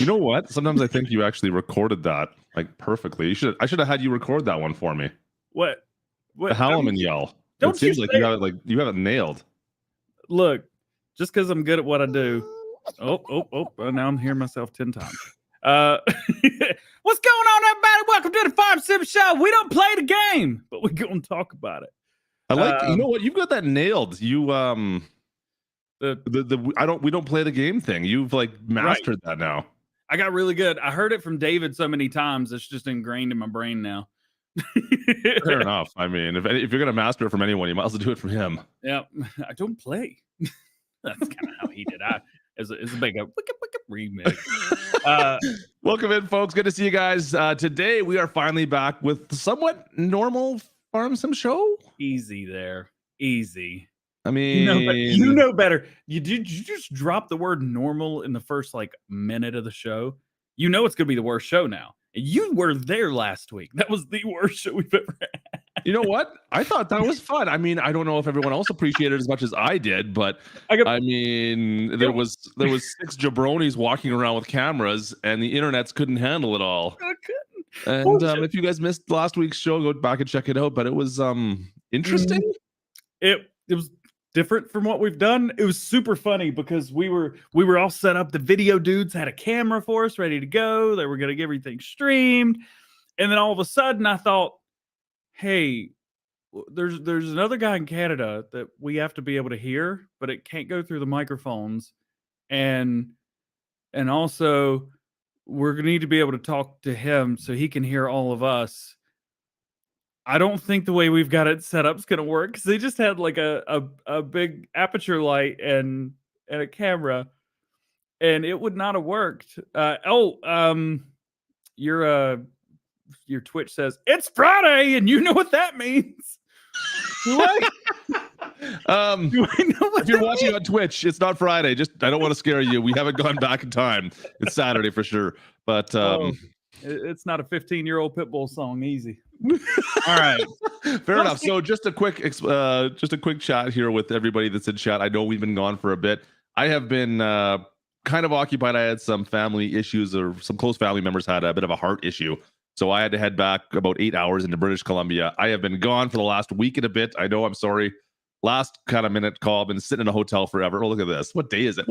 You know what? Sometimes I think you actually recorded that like perfectly. I should have had you record that one for me. What? The Halloman yell. Don't it seems like you have it nailed. Look, just because I'm good at what I do. Oh! Now I'm hearing myself 10 times. What's going on, everybody? Welcome to the Farm Sim Show. We don't play the game, but we're going to talk about it. I like. You know what? You've got that nailed. You we don't play the game thing. You've like mastered that now. I got really good. I heard it from David so many times. It's just ingrained in my brain now. Fair enough. I mean, if you're gonna master it from anyone, you might as well do it from him. Yeah, I don't play. That's kind of how he did. It's a big wicked remix. Welcome in, folks. Good to see you guys. Today we are finally back with somewhat normal Farm Sim show. Easy there, easy. I mean, you know better. You just drop the word normal in the first like minute of the show. You know it's gonna be the worst show now. You were there last week. That was the worst show we've ever had. You know what? I thought that was fun. I mean, I don't know if everyone else appreciated it as much as I did, but I mean, there was 6 jabronis walking around with cameras, and the internets couldn't handle it all. I couldn't. And if you guys missed last week's show, go back and check it out. But it was interesting. It was different from what we've done. It was super funny because we were all set up. The video dudes had a camera for us ready to go. They were going to get everything streamed. And then all of a sudden I thought, hey, there's another guy in Canada that we have to be able to hear, but it can't go through the microphones. And also we're going to need to be able to talk to him so he can hear all of us. I don't think the way we've got it set up is going to work because they just had like a big aperture light and a camera, and it would not have worked. Your Twitch says it's Friday, and you know what that means. If you're watching on Twitch, it's not Friday. I don't want to scare you. We haven't gone back in time. It's Saturday for sure. But it's not a 15-year-old Pitbull song. Easy. All right. Fair enough. So just a quick chat here with everybody that's in chat. I know we've been gone for a bit. I have been kind of occupied. I had some family issues, or some close family members had a bit of a heart issue. So I had to head back about 8 hours into British Columbia. I have been gone for the last week and a bit. I know, I'm sorry. Last kind of minute call. I've been sitting in a hotel forever. Oh, look at this. What day is it?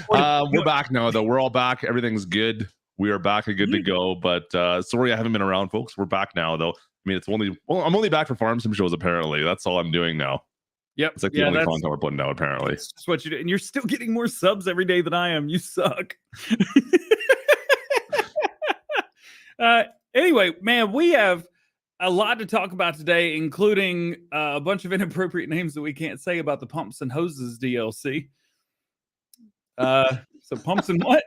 We're back now, though. We're all back. Everything's good. We are back and good to go. But sorry I haven't been around, folks. We're back now, though. I mean, I'm only back for Farm Sim shows, apparently. That's all I'm doing now. Yep. It's like the only content we're putting out, apparently. That's what you do. And you're still getting more subs every day than I am. You suck. Anyway, man, we have a lot to talk about today, including a bunch of inappropriate names that we can't say about the Pumps and Hoses DLC. So Pumps and what?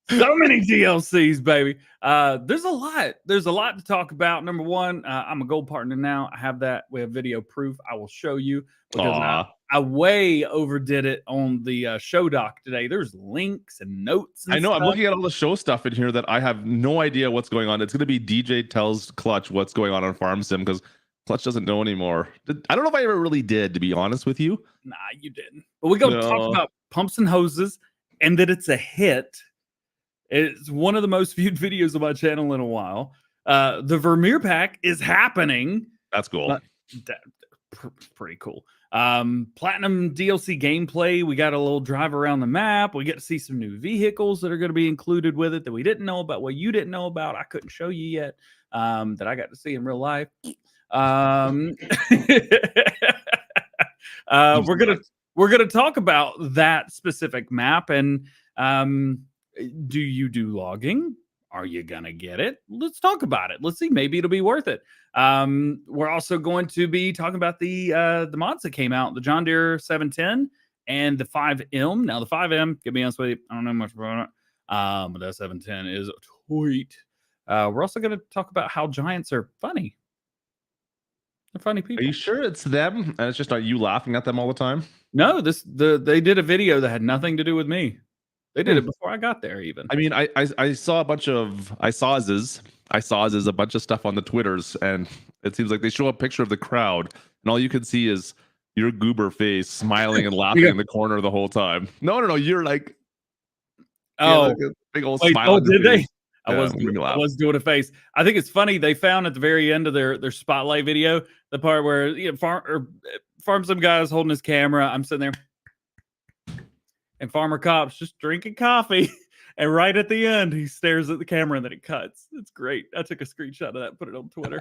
So many DLCs, baby. There's a lot to talk about. Number one, I'm a gold partner now. I have that. We have video proof. I will show you because I way overdid it on the show doc today. There's links and notes. And I know. stuff. I'm looking at all the show stuff in here that I have no idea what's going on. It's going to be DJ tells Klutch what's going on Farm Sim because Klutch doesn't know anymore. I don't know if I ever really did, to be honest with you. Nah, you didn't. But we're going to talk about Pumps and Hoses and that it's a hit. It's one of the most viewed videos on my channel in a while. The Vermeer pack is happening. That's cool. Pretty cool. Platinum DLC gameplay. We got a little drive around the map. We get to see some new vehicles that are going to be included with it that we didn't know about. Well, you didn't know about. I couldn't show you yet. That I got to see in real life. We're gonna talk about that specific map and do you do logging? Are you gonna get it? Let's talk about it. Let's see. Maybe it'll be worth it. We're also going to be talking about the mods that came out, the John Deere 710 and the 5M. Now the 5M, to be honest with you, I don't know much about it. But that 710 is tweet. We're also going to talk about how giants are funny. They're funny people. Are you sure it's them? And it's just not you laughing at them all the time? No, they did a video that had nothing to do with me. They did it before I got there, even. I mean, I saw a bunch of a bunch of stuff on the Twitters, and it seems like they show a picture of the crowd, and all you can see is your goober face smiling and laughing in the corner the whole time. No, you're like, Yeah, Oh, like a big old wait, smile. On his did they? face. I Yeah, was made me I laugh. was doing a face. I think it's funny. They found at the very end of their spotlight video the part where farm some guy's holding his camera. I'm sitting there, and Farmer Cop's just drinking coffee. And right at the end, he stares at the camera and then it cuts. It's great. I took a screenshot of that, put it on Twitter.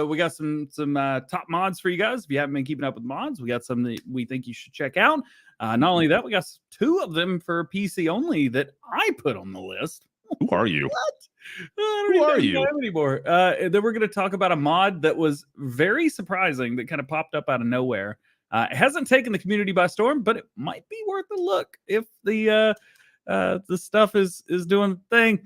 We got some top mods for you guys. If you haven't been keeping up with mods, we got some that we think you should check out. Not only that, we got 2 of them for PC only that I put on the list. Who are you? What? Who are you? Anymore. Then we're going to talk about a mod that was very surprising that kind of popped up out of nowhere. It hasn't taken the community by storm, but it might be worth a look if the stuff is doing the thing.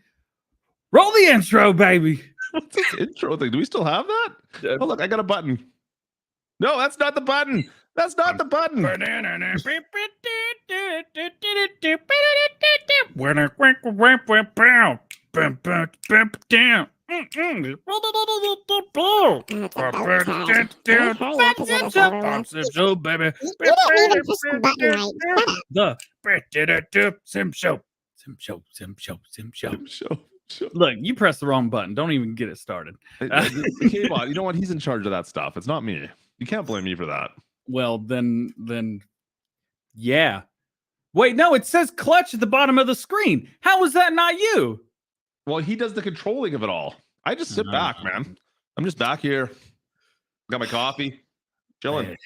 Roll the intro, baby. What's this intro thing? Do we still have that? Oh, look, I got a button. No, that's not the button. That's not the button. Look, you pressed the wrong button. Don't even get it started. K-Bot, you know what? He's in charge of that stuff. It's not me. You can't blame me for that. Well, then, yeah. Wait, no, it says Klutch at the bottom of the screen. How is that not you? Well, he does the controlling of it all. I just sit back, man. I'm just back here. Got my coffee, chilling.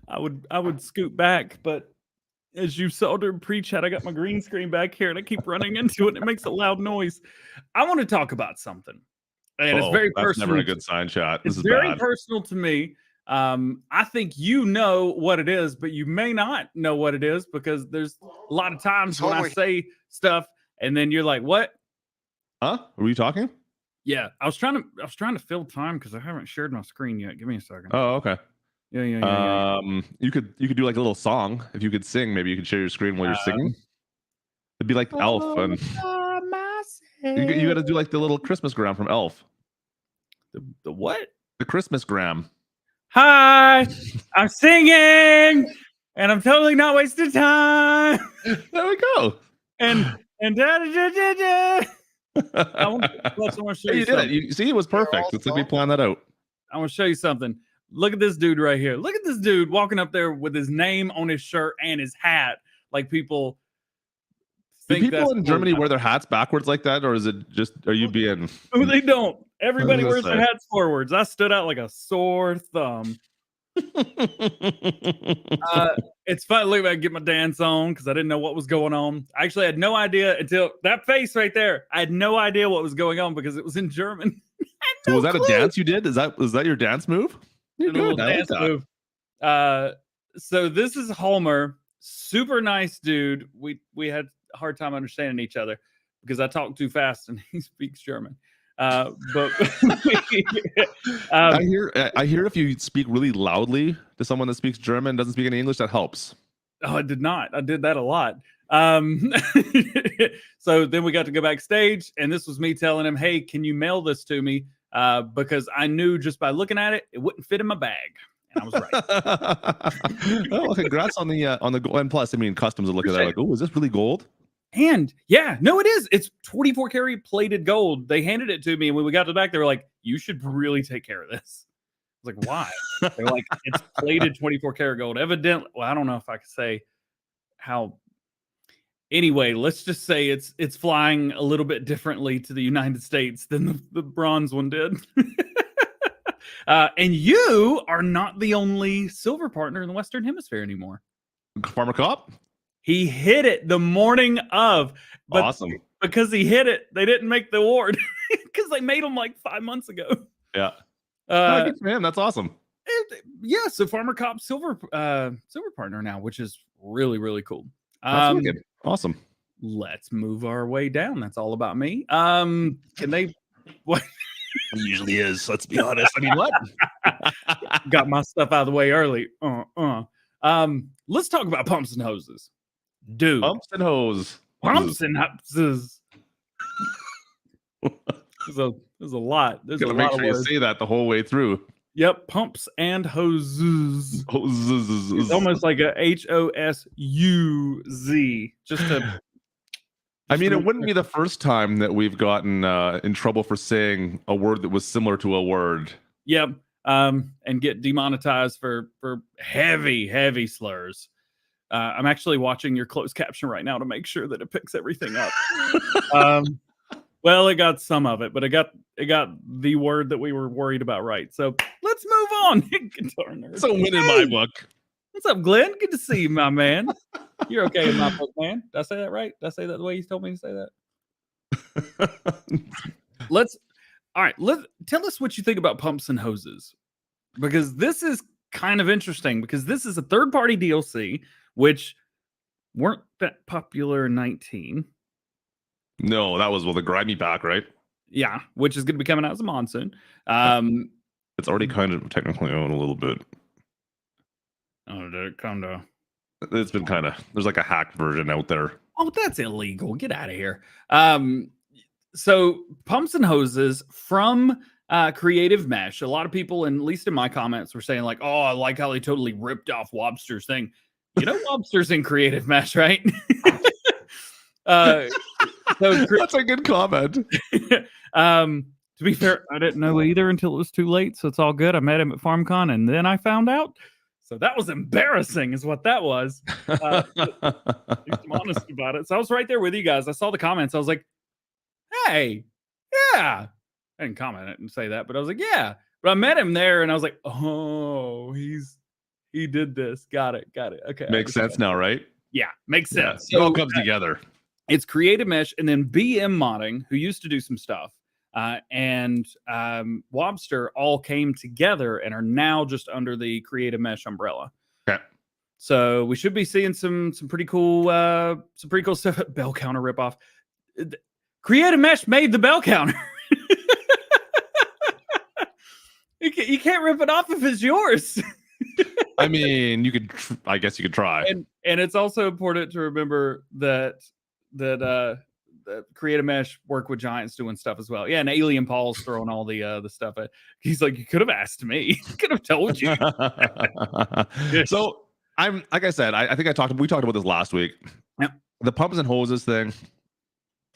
I would scoot back, but as you saw during pre-chat, I got my green screen back here and I keep running into it and it makes a loud noise. I want to talk about something. And it's very that's personal. Never a good sign, chat. This it's is very bad. personal to me. I think you know what it is, but you may not know what it is because there's a lot of times when I say stuff and then you're like, "What? Huh? Were you talking?" Yeah, I was trying to fill time because I haven't shared my screen yet. Give me a second. Oh, okay. Yeah. You could do like a little song. If you could sing, maybe you could share your screen while you're singing. It'd be like Elf, and you got to do like the little Christmas gram from Elf. The what? The Christmas gram. Hi, I'm singing, and I'm totally not wasting time. There we go. And da da da da. I want to show you did something. it. You see, it was perfect. It's like we planned that out. I want to show you something. Look at this dude right here. Look at this dude walking up there with his name on his shirt and his hat. Like people think do people in Germany wear their hats backwards like that, or is it just? Are you being? Oh, they don't. Everybody wears their hats forwards. I stood out like a sore thumb. It's fun. Look, I get my dance on because I didn't know what was going on. I actually had no idea until that face right there. I had no idea what was going on because it was in German. So was that a dance you did? Was that your dance move? You're good. Dance move. So this is Homer, super nice dude. We had a hard time understanding each other because I talk too fast and he speaks German. But I hear if you speak really loudly to someone that speaks German, doesn't speak any English, that helps. Oh, I did not. I did that a lot. So then we got to go backstage, and this was me telling him, "Hey, can you mail this to me?" Because I knew just by looking at it, it wouldn't fit in my bag, and I was right. Well, congrats on the gold. And plus, I mean, customs will look at that like, "Oh, is this really gold?" And yeah, no, it is. It's 24 karat plated gold. They handed it to me, and when we got to the back, they were like, "You should really take care of this." I was like, "Why?" They're like, "It's plated 24 karat gold." Evidently, well, I don't know if I could say how. Anyway, let's just say it's flying a little bit differently to the United States than the bronze one did. And you are not the only silver partner in the Western Hemisphere anymore. Farmer Cop? He hit it the morning of. But awesome. Because he hit it, they didn't make the award because they made them like 5 months ago. Yeah. Good for him. That's awesome. Yeah. So Farmer Cop silver partner now, which is really, really cool. That's wicked. Awesome. Let's move our way down. That's all about me. Can they? What? It usually is. Let's be honest. I mean, what? Got my stuff out of the way early. Let's talk about pumps and hoses, dude. Pumps and hose. Pumps and hoses. There's a lot. There's a lot. Make sure you say that the whole way through. Yep, pumps and hoses. It's Hoses. almost like a HOSUZ. I mean, it wouldn't be the first time that we've gotten in trouble for saying a word that was similar to a word. Yep. And get demonetized for heavy slurs. I'm actually watching your closed caption right now to make sure that it picks everything up. Well, it got some of it, but it got the word that we were worried about right. So let's move on. Guitar nerd. So win in my book. What's up, Glenn? Good to see you, my man. You're okay in my book, man. Did I say that right? Did I say that the way you told me to say that? All right. Tell us what you think about pumps and hoses, because this is kind of interesting, because this is a third-party DLC, which weren't that popular in 19. No, that was the grimy pack, right? Yeah, which is going to be coming out as a monsoon. It's already kind of technically owned a little bit. Oh, did it come to? It's been kind of, there's like a hacked version out there. Oh, that's illegal. Get out of here. So pumps and hoses from Creative Mesh. A lot of people, and at least in my comments, were saying like, "Oh, I like how they totally ripped off Wobster's thing." You know, Wobster's in Creative Mesh, right? So that's a good comment. To be fair, I didn't know either until it was too late, so it's all good. I met him at FarmCon, and then I found out. So that was embarrassing, is what that was. I'm honest about it. So I was right there with you guys. I saw the comments. I was like, "Hey, yeah." I didn't comment it and say that, but I was like, "Yeah." But I met him there, and I was like, "Oh, he did this. Got it. Okay, makes sense now, right? Yeah, makes sense. Yeah, it all comes together. It's Creative Mesh, and then BM Modding, who used to do some stuff, and Wobster all came together and are now just under the Creative Mesh umbrella. Okay. So we should be seeing some pretty cool stuff. Bell counter ripoff. Creative Mesh made the bell counter. You can't rip it off if it's yours. I mean, you could. I guess you could try. And it's also important to remember that Creative Mesh work with Giants doing stuff as well. Yeah, and Alien Paul's throwing all the stuff at. He's like, "You could have asked me. Could have told you." So I'm like I said, I think we talked about this last week. Yep. The pumps and hoses thing.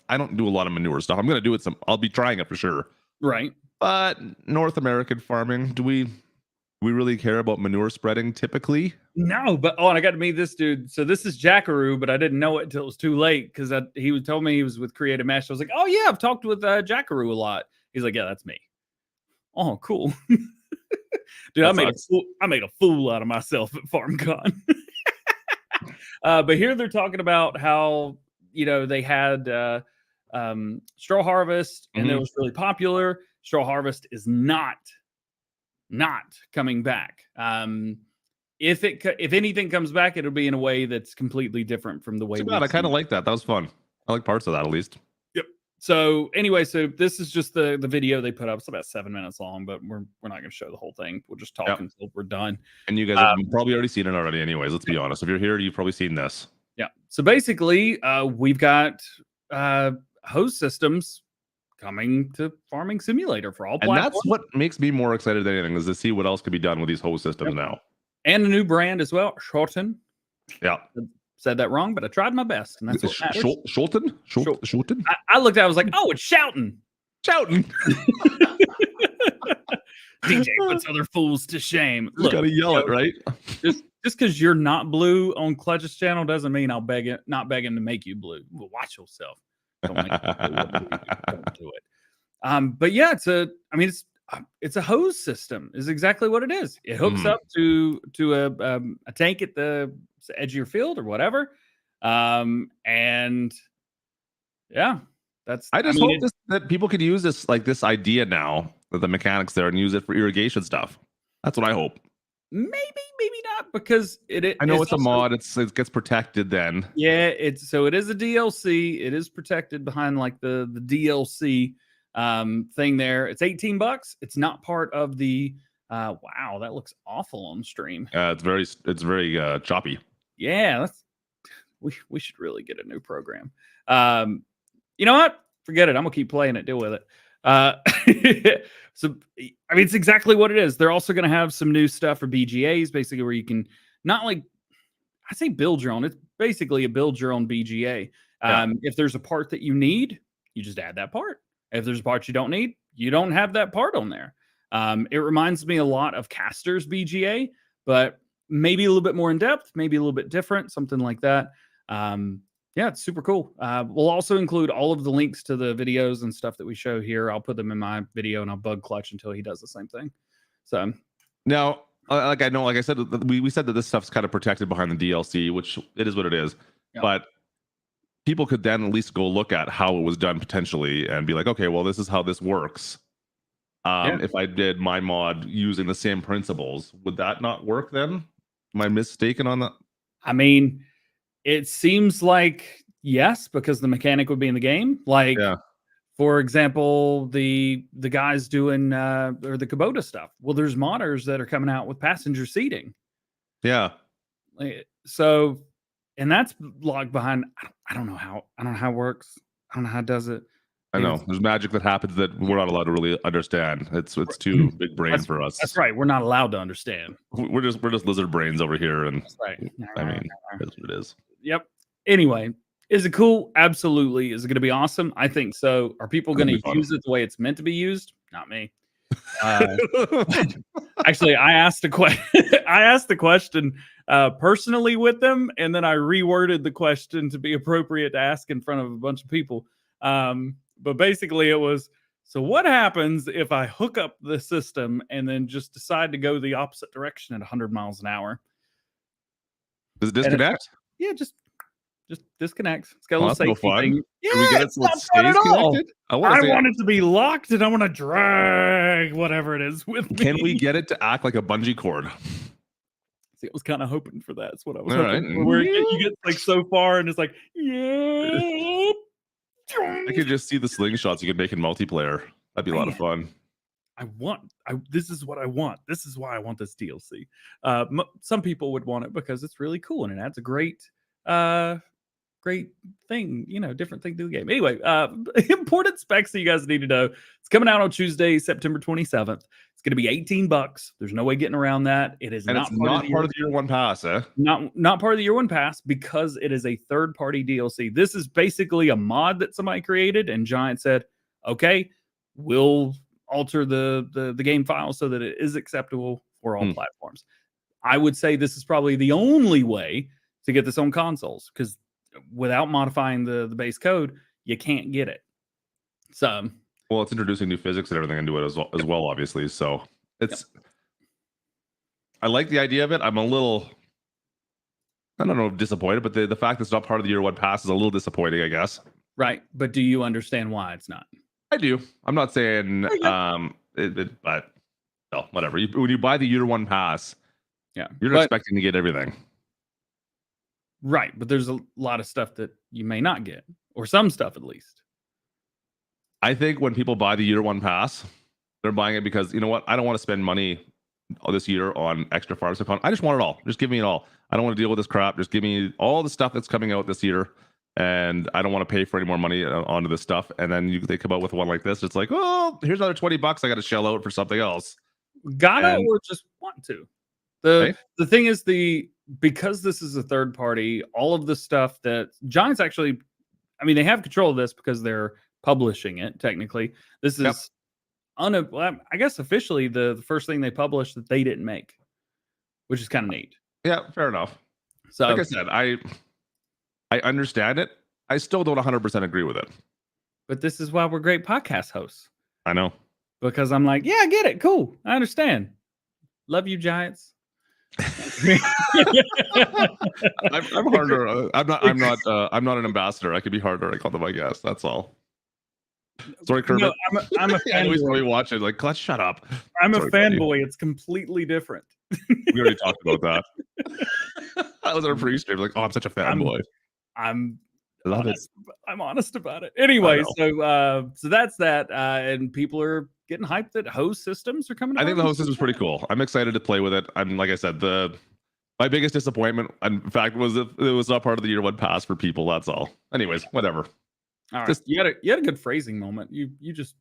I don't do a lot of manure stuff. I'm gonna do it I'll be trying it for sure. Right. But North American farming, do we really care about manure spreading typically? No, but and I got to meet this dude. So this is Jackaroo, but I didn't know it until it was too late, because he told me he was with Creative Mesh. I was like, "Oh yeah, I've talked with Jackaroo a lot." He's like, "Yeah, that's me." Oh, cool. Dude, I made a fool out of myself at FarmCon. But here they're talking about how, they had Straw Harvest, and it was really popular. Straw Harvest is not coming back. If anything comes back, it'll be in a way that's completely different from the way. I kind of like that. That was fun. I like parts of that at least. Yep. So anyway, so this is just the video they put up. It's about 7 minutes long, but we're not going to show the whole thing. We'll just talk until we're done. And you guys have probably already seen it already. Anyways, let's be honest. If you're here, you've probably seen this. Yeah. So basically, we've got hose systems coming to Farming Simulator for all platforms. And that's what makes me more excited than anything, is to see what else could be done with these hose systems now. And a new brand as well, Scholten. Yeah. Said that wrong, but I tried my best, and that's what matters. Scholten? Scholten? I looked at it, I was like, "Oh, it's shouting." Shouting. DJ puts other fools to shame. Look, gotta yell it, right? Just because you're not blue on Klutch's channel doesn't mean I'll not begging to make you blue. Well, watch yourself. Don't make don't do it. But yeah, it's a hose system is exactly what it is. It hooks up to a tank at the edge of your field or whatever. And yeah, I hope that people could use this idea now, that the mechanics there, and use it for irrigation stuff. That's what I hope. Maybe not, because I know it's a mod. It gets protected then. Yeah, it is a DLC. It is protected behind like the DLC thing there. It's $18. It's not part of the wow, that looks awful on stream. It's very choppy. Yeah, we should really get a new program. You know what? Forget it. I'm gonna keep playing it. Deal with it. So, I mean, it's exactly what it is. They're also going to have some new stuff for BGAs, basically, where you can not like, I say build your own. It's basically a build your own BGA. Yeah. If there's a part that you need, you just add that part. If there's a part you don't need, you don't have that part on there. It reminds me a lot of Caster's BGA, but maybe a little bit more in depth, maybe a little bit different, something like that. Yeah, it's super cool. We'll also include all of the links to the videos and stuff that we show here. I'll put them in my video and I'll bug Klutch until he does the same thing. So now, like I said, we said that this stuff's kind of protected behind the DLC, which it is what it is. Yeah. But people could then at least go look at how it was done potentially and be like, okay, well, this is how this works. If I did my mod using the same principles, would that not work then? Am I mistaken on that? I mean, it seems like yes, because the mechanic would be in the game. Like, for example, the guys doing or the Kubota stuff. Well, there's modders that are coming out with passenger seating. Yeah. So, and that's logged behind. I don't know how it works. I don't know how it does it. I know there's magic that happens that we're not allowed to really understand. It's too big brain for us. That's right. We're not allowed to understand. We're just lizard brains over here, and that's right. I mean, that's what it is. Yep. Anyway, is it cool? Absolutely. Is it going to be awesome? I think so. Are people going to use it the way it's meant to be used? Not me. Actually, I asked the question personally with them, and then I reworded the question to be appropriate to ask in front of a bunch of people. But basically it was, so what happens if I hook up the system and then just decide to go the opposite direction at 100 miles an hour? Does it disconnect? Yeah, just disconnects. It's got a little safety fun. thing. Yeah, we get it so it stays connected? I want it to be locked, and I want to drag whatever it is with me. Can we get it to act like a bungee cord? See, I was kind of hoping for that. That's what I was All hoping right. for. Where you get like so far, and it's like, yeah. I could just see the slingshots you could make in multiplayer. That'd be a lot of fun. This is what I want. This is why I want this DLC. Some people would want it because it's really cool and it adds a great thing, different thing to the game. Anyway, important specs that you guys need to know. It's coming out on Tuesday, September 27th. It's going to be $18. There's no way getting around that. It is not part of the year one pass, eh? Not part of the year one pass because it is a third-party DLC. This is basically a mod that somebody created, and Giant said, okay, we'll alter the game file so that it is acceptable for all platforms. I would say this is probably the only way to get this on consoles, because without modifying the base code, you can't get it. So, well, it's introducing new physics and everything into it as well, obviously. So it's, I like the idea of it. I'm a little, I don't know, disappointed, but the fact that it's not part of the year one pass is a little disappointing, I guess. Right, but do you understand why it's not? I do. I'm not saying, but no, whatever. When you buy the year one pass, you're expecting to get everything. Right, but there's a lot of stuff that you may not get, or some stuff at least. I think when people buy the year one pass, they're buying it because, you know what? I don't want to spend money this year on extra FarmCon. I just want it all. Just give me it all. I don't want to deal with this crap. Just give me all the stuff that's coming out this year. And I don't want to pay for any more money onto this stuff. And then they come out with one like this. It's like, oh, here's another $20 I got to shell out for something else. Or just want to. The thing is, because this is a third party, all of the stuff that Giants actually, I mean, they have control of this because they're publishing it. Technically, this is I guess officially the first thing they published that they didn't make, which is kind of neat. Yeah, fair enough. So, like I said, I understand it. I still don't 100% agree with it. But this is why we're great podcast hosts. I know. Because I'm like, yeah, I get it. Cool. I understand. Love you, Giants. I'm harder. I'm not an ambassador. I could be harder. I call them, I guess. That's all. Sorry, Kermit. No, I'm a fanboy. We watch it like, Klutch, shut up. I'm a fanboy. It's completely different. We already talked about that. That was our pre-stream. Like, oh, I'm such a fanboy. I'm love honest, it. I'm honest about it. Anyway, so that's that. And people are getting hyped that host systems are coming. I think the host system is pretty cool. I'm excited to play with it. I'm like I said, my biggest disappointment, in fact, was it was not part of the year one pass for people. That's all. Anyways, whatever. All right. You had a good phrasing moment. You just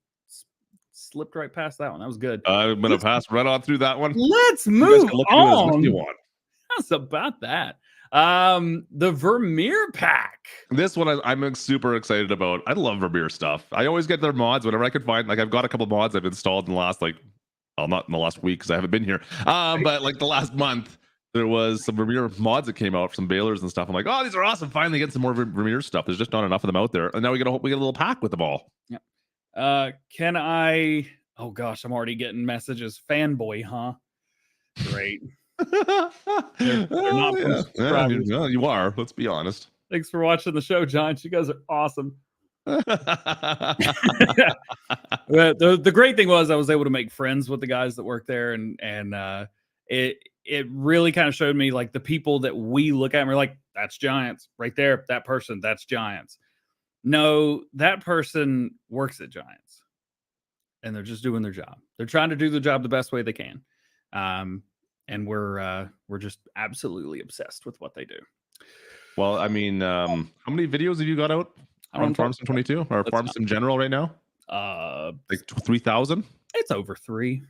slipped right past that one. That was good. I'm gonna pass right on through that one. Let's You guys move can look into it as much as you on. want. How's about that? The Vermeer pack. This one I'm super excited about. I love Vermeer stuff. I always get their mods whenever I could find. Like I've got a couple mods I've installed in the last well, not in the last week because I haven't been here. But like the last month, there was some Vermeer mods that came out, some balers and stuff. I'm like, oh, these are awesome. Finally getting some more Vermeer stuff. There's just not enough of them out there. And now we get a little pack with them all. Yep. Can I? Oh gosh, I'm already getting messages. Fanboy, huh? Great. They're not subscribers. Yeah, you are. Let's be honest. Thanks for watching the show, Giants. You guys are awesome. The great thing was I was able to make friends with the guys that work there, and it really kind of showed me like the people that we look at and we're like, that's Giants right there. That person, that's Giants. No, that person works at Giants, and they're just doing their job. They're trying to do the job the best way they can. And we're just absolutely obsessed with what they do. Well, I mean, how many videos have you got out on FarmCon 22 or FarmCon General right now? Like 3,000. It's over 3.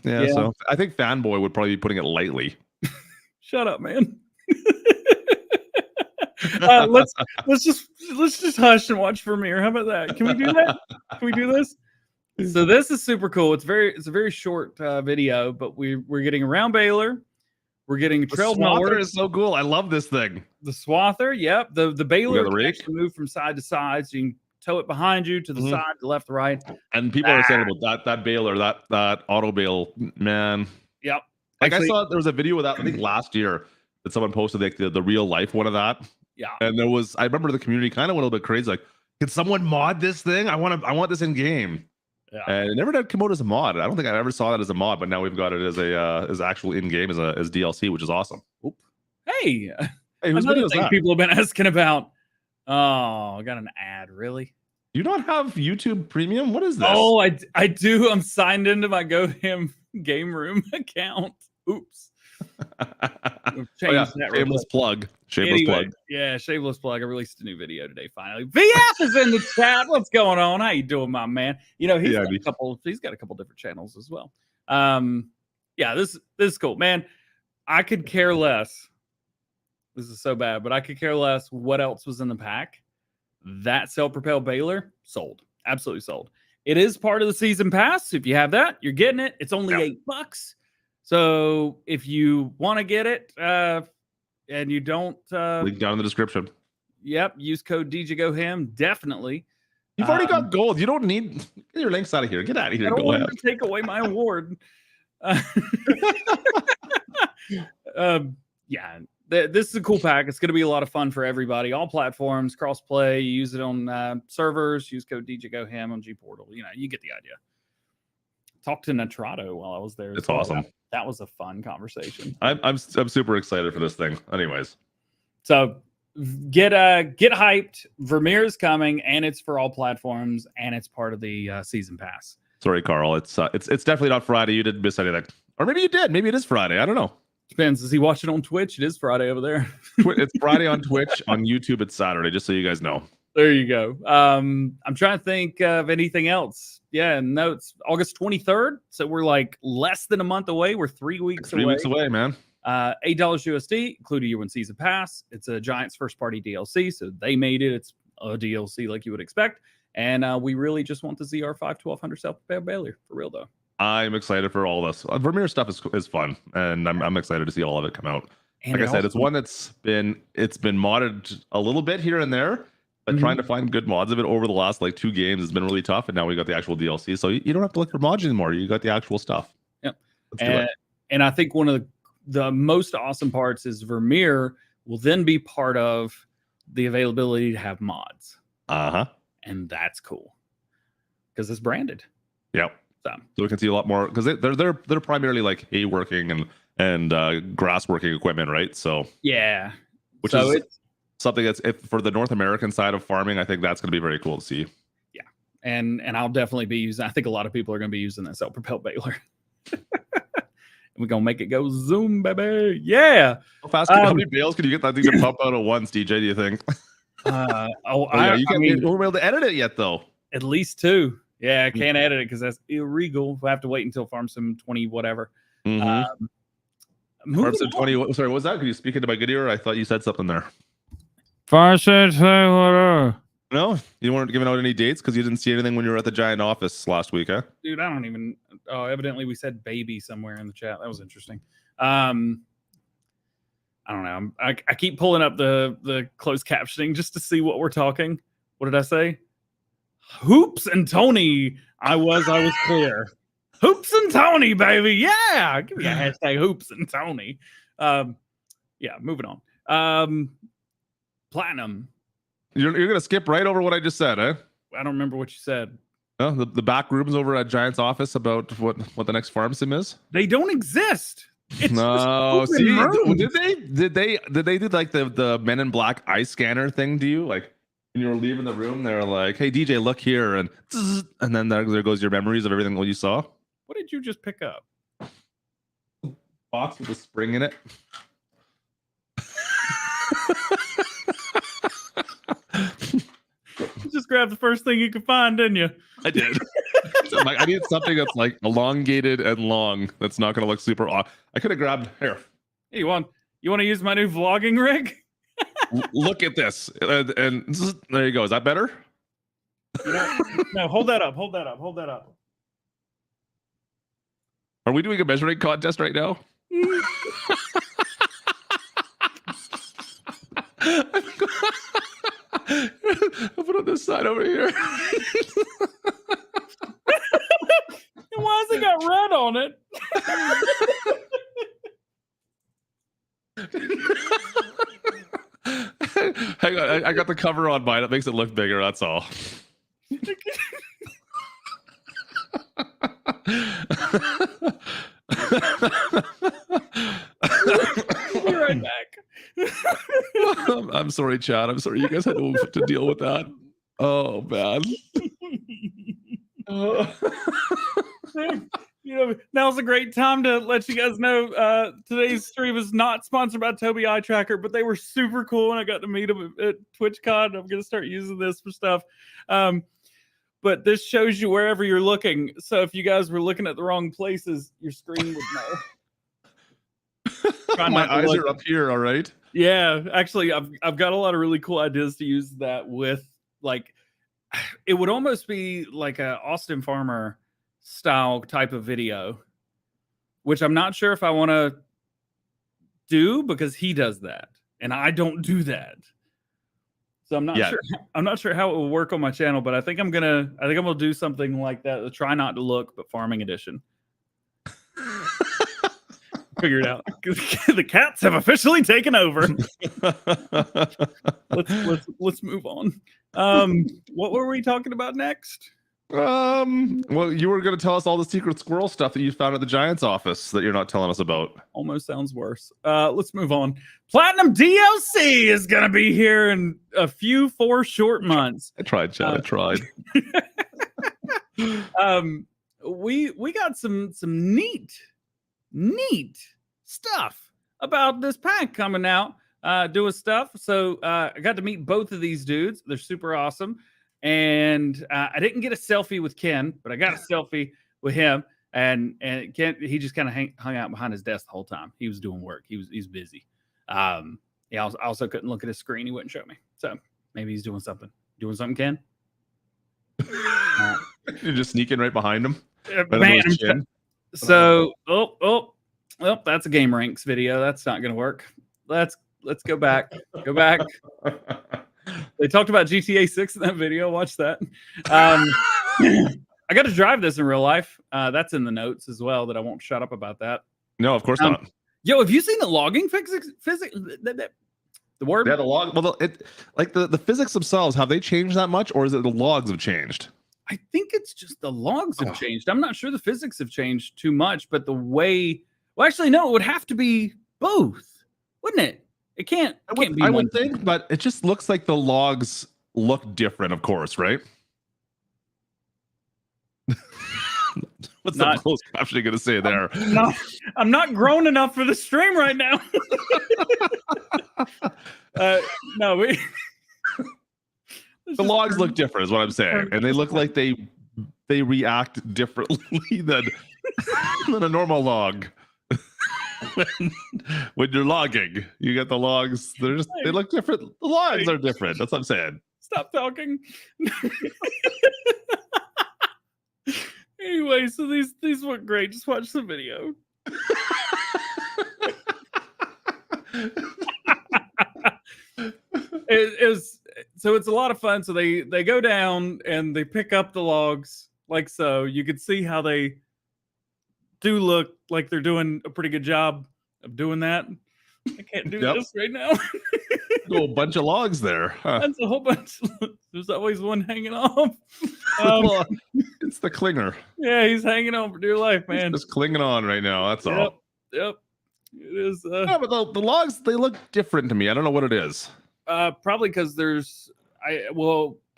Yeah, so I think Fanboy would probably be putting it lightly. Shut up, man. Let's just hush and watch Vermeer. How about that? Can we do that? Can we do this? So this is super cool. It's a very short video, but we're getting a round baler. We're getting a trail mower. The swather is so cool. I love this thing. The swather, yep. The baler can actually move from side to side, so you can tow it behind you to the side, to left, right. And people are saying about that baler, that auto bale, man. Yep. Like actually, I saw there was a video of that I think last year that someone posted like the real life one of that. Yeah. And I remember the community kind of went a little bit crazy. Like, can someone mod this thing? I want this in game. Yeah. And it never did come out as a mod. I don't think I ever saw that as a mod, but now we've got it as actual in game as DLC, which is awesome. Oop. Hey, whose another video is thing that? people have been asking about. Oh, I got an ad. Really? Do you not have YouTube Premium? What is this? Oh, I do. I'm signed into my GoHim Game Room account. Oops. Shameless plug. Yeah, shameless plug. I released a new video today. Finally, VF is in the chat. What's going on? How you doing, my man? You know he's got a couple different channels as well. Yeah, this is cool, man. I could care less. This is so bad, but I could care less what else was in the pack. That self-propelled baler sold, absolutely sold. It is part of the season pass. So if you have that, you're getting it. It's only $8. So if you want to get it, and you don't, link down in the description. Yep, use code DJGoHam. Definitely. You've already got gold. You don't need get your links out of here. Get out of here. I don't want to take away my award. Yeah, this is a cool pack. It's going to be a lot of fun for everybody. All platforms, cross play. You use it on servers. Use code DJGoHam on G Portal. You know, you get the idea. Talked to Natrato while I was there. It's awesome. That was a fun conversation. I'm super excited for this thing. Anyways, so get hyped. Vermeer's coming, and it's for all platforms, and it's part of the season pass. Sorry, Carl. It's definitely not Friday. You didn't miss anything, or maybe you did. Maybe it is Friday. I don't know. Depends. Does he watch it on Twitch? It is Friday over there. It's Friday on Twitch. On YouTube, it's Saturday. Just so you guys know. There you go. I'm trying to think of anything else. Yeah, no, it's August 23rd. So we're like less than a month away. We're 3 weeks away. 3 weeks away, man. $8 USD, including your 1 season pass. It's a Giants first party DLC. So they made it. It's a DLC like you would expect. And we really just want the ZR5 1200 self-propelled baler for real, though. I'm excited for all this. Vermeer stuff is fun, and I'm excited to see all of it come out. And like I said, it's one that's been modded a little bit here and there. But trying to find good mods of it over the last 2 games has been really tough, and now we got the actual DLC, so you don't have to look for mods anymore. You got the actual stuff. Yep. And I think one of the most awesome parts is Vermeer will then be part of the availability to have mods. And that's cool because it's branded. Yep. So we can see a lot more because they're primarily like hay working and grass working equipment, right? So yeah, which is something that's for the North American side of farming. I think that's going to be very cool to see. Yeah, and I'll definitely be using. I think a lot of people are going to be using that self-propelled baler. We're gonna make it go zoom, baby. Yeah. How fast? How many bales can you get that thing to pump out at once, DJ? Do you think? You can't be able to edit it yet, though. At least 2. Yeah, I can't edit it because that's illegal. We'll have to wait until FarmSim 20 whatever. FarmSim 20. Sorry, what was that? Could you speak into my good ear? I thought you said something there. FarmSim 20 whatever. No, you weren't giving out any dates because you didn't see anything when you were at the Giant office last week, huh? Dude, I don't even. Oh, evidently we said baby somewhere in the chat. That was interesting. I don't know. I keep pulling up the closed captioning just to see what we're talking. What did I say? Hoops and Tony. I was clear. Hoops and Tony, baby. Yeah. Give me a hashtag hoops and Tony. Yeah, moving on. Platinum. You're gonna skip right over what I just said, eh? I don't remember what you said. Oh, the back rooms over at Giant's office about what the next farm sim is. They don't exist. It's no, see, did they do like the Men in Black eye scanner thing to you? Like when you were leaving the room, they're like, "Hey DJ, look here," and then there goes your memories of everything what you saw. What did you just pick up? Box with a spring in it. You just grabbed the first thing you could find, didn't you? I did. Like, I need something that's like elongated and long. That's not going to look super odd. I could have grabbed here. Hey, you want to use my new vlogging rig? Look at this, and there you go. Is that better? No, hold that up. Hold that up. Hold that up. Are we doing a measuring contest right now? I'll put on this side over here. Why has it got red on it? Hang on, I got the cover on mine. It makes it look bigger. That's all. Be right back. I'm sorry, Chad. I'm sorry you guys had to deal with that. Oh man. Now's a great time to let you guys know today's stream is not sponsored by Toby Eye Tracker, but they were super cool and I got to meet them at TwitchCon. I'm gonna start using this for stuff. But this shows you wherever you're looking. So if you guys were looking at the wrong places, your screen would know. My eyes are up here, all right? Yeah, actually, I've got a lot of really cool ideas to use that with. Like, it would almost be like a Austin Farmer style type of video, which I'm not sure if I want to do because he does that and I don't do that. So I'm not sure. I'm not sure how it will work on my channel, but I think I'm gonna do something like that. Try not to look, but farming edition. Figure it out. The cats have officially taken over. Let's move on. What were we talking about next? Well, you were going to tell us all the secret squirrel stuff that you found at the Giants office that you're not telling us about. Almost sounds worse. Let's move on. Platinum DLC is going to be here in a few 4 short months. I tried, Chad. I tried. We got some neat stuff about this pack coming out, doing stuff. So I got to meet both of these dudes. They're super awesome. And I didn't get a selfie with Ken, but I got a selfie with him. And Ken, he just kind of hung out behind his desk the whole time. He was doing work. He's busy. Yeah, I also couldn't look at his screen. He wouldn't show me. So maybe he's doing something. Doing something, Ken? You're just sneaking right behind him. Man, so well, that's a Game Ranks video. That's not gonna work. Let's go back. Go back. They talked about GTA 6 in that video. Watch that. I got to drive this in real life. That's in the notes as well. That I won't shut up about that. No, of course not. Yo, have you seen the logging physics? The word? Yeah, the log. Well, the physics themselves, have they changed that much, or is it the logs have changed? I think it's just the logs have changed. I'm not sure the physics have changed too much, but the way. Well, actually, no. It would have to be both, wouldn't it? It can't. I would think, but it just looks like the logs look different. Of course, right? What's the closed captioning going to say there? I'm not grown enough for the stream right now. No, the logs look different, is what I'm saying, and they look like they they react differently than than a normal log. When you're logging, you get the logs. They look different. The logs are different. That's what I'm saying. Stop talking. Anyway, so these look great. Just watch the video. So it's a lot of fun. So they go down and they pick up the logs like so. You can see how they do look like they're doing a pretty good job of doing that. I can't do this right now. A bunch of logs there. Huh? That's a whole bunch. There's always one hanging off. Well, it's the clinger. Yeah, he's hanging on for dear life, man. He's just clinging on right now. That's all. Yep. It is. Yeah, but the logs, they look different to me. I don't know what it is. Probably because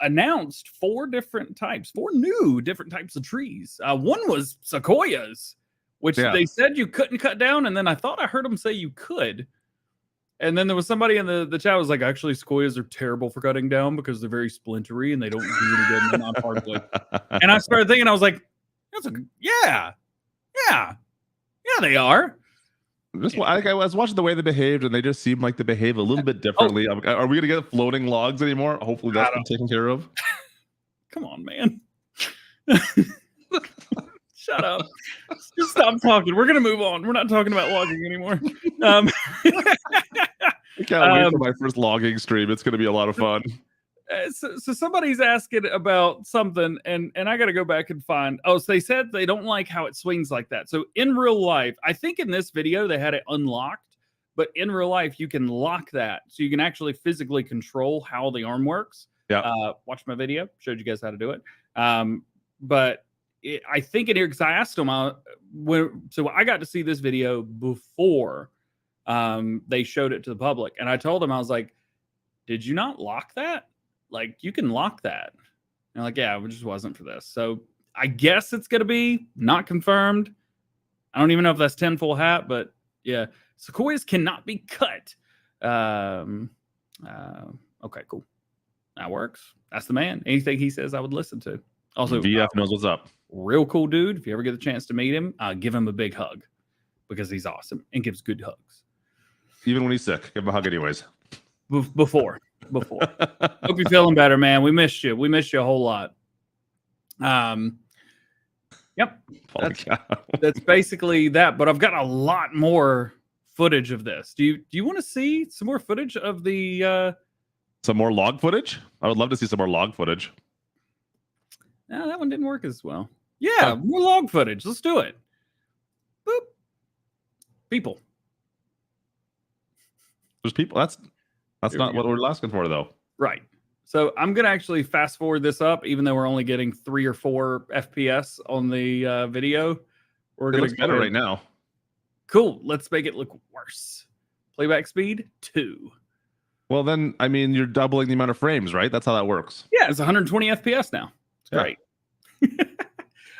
announced four new different types of trees. One was sequoias, which they said you couldn't cut down, and then I thought I heard them say you could. And then there was somebody in the chat was like, actually, sequoias are terrible for cutting down because they're very splintery and they don't do any good in the non-hardwood. And I started thinking, I was like, yeah, they are. I was watching the way they behaved, and they just seemed like they behave a little bit differently. Are we going to get floating logs anymore? Hopefully that's been taken care of. Come on, man. Shut up. Just stop talking. We're going to move on. We're not talking about logging anymore. I can't wait for my first logging stream. It's going to be a lot of fun. So somebody's asking about something, and I got to go back and find. So they said they don't like how it swings like that. So in real life, I think in this video they had it unlocked, but in real life you can lock that, so you can actually physically control how the arm works. Yeah. Watch my video. Showed you guys how to do it. But I think in here, because I asked them, so I got to see this video before they showed it to the public, and I told them, I was like, "Did you not lock that? Like, you can lock that." And they're like, "Yeah, it just wasn't for this." So I guess it's going to be not confirmed. I don't even know if that's 10 full hat, but yeah, sequoias cannot be cut. Okay, cool. That works. That's the man. Anything he says, I would listen to. Also, VF knows what's up. Real cool dude. If you ever get the chance to meet him, give him a big hug because he's awesome and gives good hugs. Even when he's sick, give him a hug anyways. Before. Hope you're feeling better, man. We missed you. We missed you a whole lot. Yep. That's basically that. But I've got a lot more footage of this. Do you want to see some more footage of the some more log footage? I would love to see some more log footage. No, that one didn't work as well. Yeah, more log footage. Let's do it. Boop. People. There's people. That's not what we're asking for, though. Right. So I'm going to actually fast forward this up, even though we're only getting 3 or 4 FPS on the video. We're going to better right now. Cool. Let's make it look worse. Playback speed 2. Well, then, I mean, you're doubling the amount of frames, right? That's how that works. Yeah, it's 120 FPS now. It's great.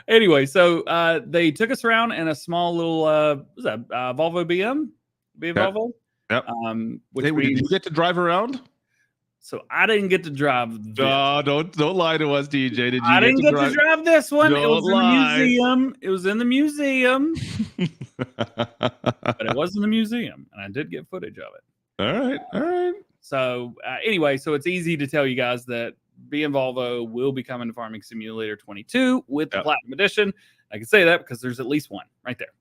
Anyway, so they took us around in a small little, what was that, Volvo BM? Volvo? Yep. Which did you get to drive around? So I didn't get to drive this. Don't lie to us, DJ. Did you? I didn't get to drive this one. Don't it was lie. in the museum. It was in the museum. But it was in the museum, and I did get footage of it. All right. So anyway, so it's easy to tell you guys that BM Volvo will be coming to Farming Simulator 22 with the Platinum Edition. I can say that because there's at least one right there.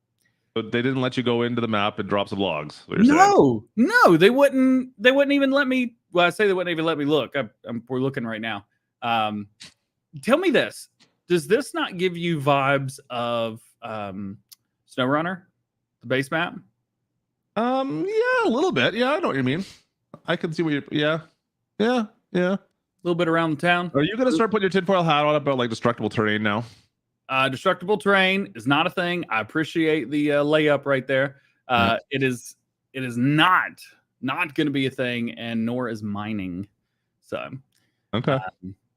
But they didn't let you go into the map and drop some logs. No, they wouldn't. They wouldn't even let me. Well, I say they wouldn't even let me look. We're looking right now. Tell me this: does this not give you vibes of SnowRunner, the base map? Yeah, a little bit. Yeah, I know what you mean. I can see what you. Yeah. A little bit around the town. Are you going to start putting your tinfoil hat on about like destructible terrain now? Destructible terrain is not a thing. I appreciate the layup right there. It is not going to be a thing, and nor is mining. So, okay.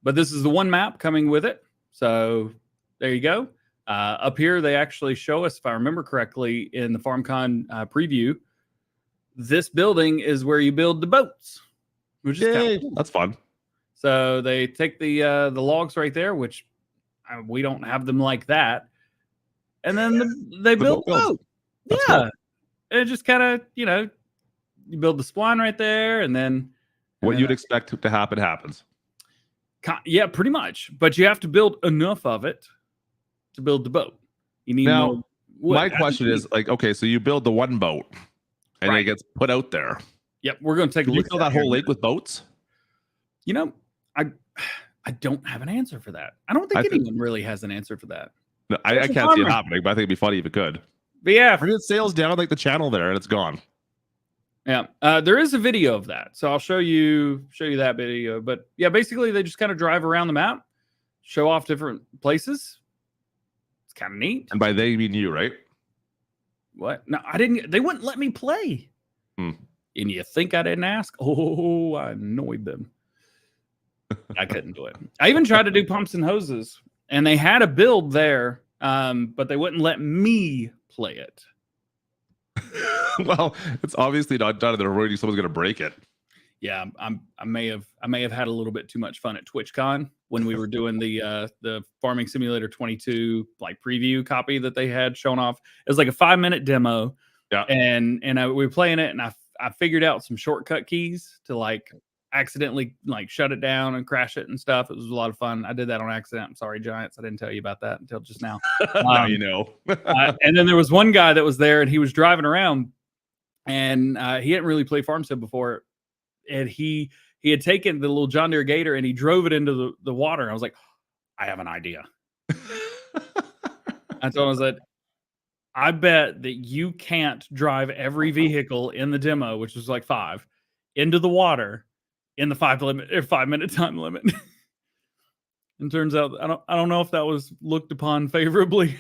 But this is the one map coming with it. So there you go. Up here, they actually show us, if I remember correctly, in the FarmCon preview, this building is where you build the boats, which is kind of cool. That's fun. So they take the logs right there, which we don't have them like that. And then they build the boat. That's yeah. cool. And it just kind of, you build the spline right there, and then what you'd expect to happen happens. Yeah, pretty much. But you have to build enough of it to build the boat. You need more wood. My question is like, okay, so you build the one boat and it gets put out there. Yep, we're going to take a look. You fill that whole lake with boats? I don't have an answer for that. I don't think anyone really has an answer for that. No, I can't see it happening, but I think it'd be funny if it could. But yeah, it sails down like the channel there and it's gone. Yeah, there is a video of that, so I'll show you that video. But yeah, basically they just kind of drive around the map, show off different places. It's kind of neat. And by they you mean you, right? What? No, I didn't. They wouldn't let me play. And you think I didn't ask? Oh, I annoyed them. I couldn't do it. I even tried to do pumps and hoses, and they had a build there, but they wouldn't let me play it. Well, it's obviously not done. They're worried someone's going to break it. Yeah, I may have had a little bit too much fun at TwitchCon when we were doing the Farming Simulator 22 like preview copy that they had shown off. It was like a 5-minute demo. Yeah, and we were playing it, and I figured out some shortcut keys to like accidentally like shut it down and crash it and stuff. It was a lot of fun. I did that on accident. I'm sorry, Giants. I didn't tell you about that until just now. Now you know. And then there was one guy that was there, and he was driving around, and he hadn't really played Farm Sim before, and he had taken the little John Deere Gator and he drove it into the water. I was like, I have an idea. I told him, I said, I bet that you can't drive every vehicle in the demo, which was like 5, into the water in the 5-minute time limit. And turns out I don't know if that was looked upon favorably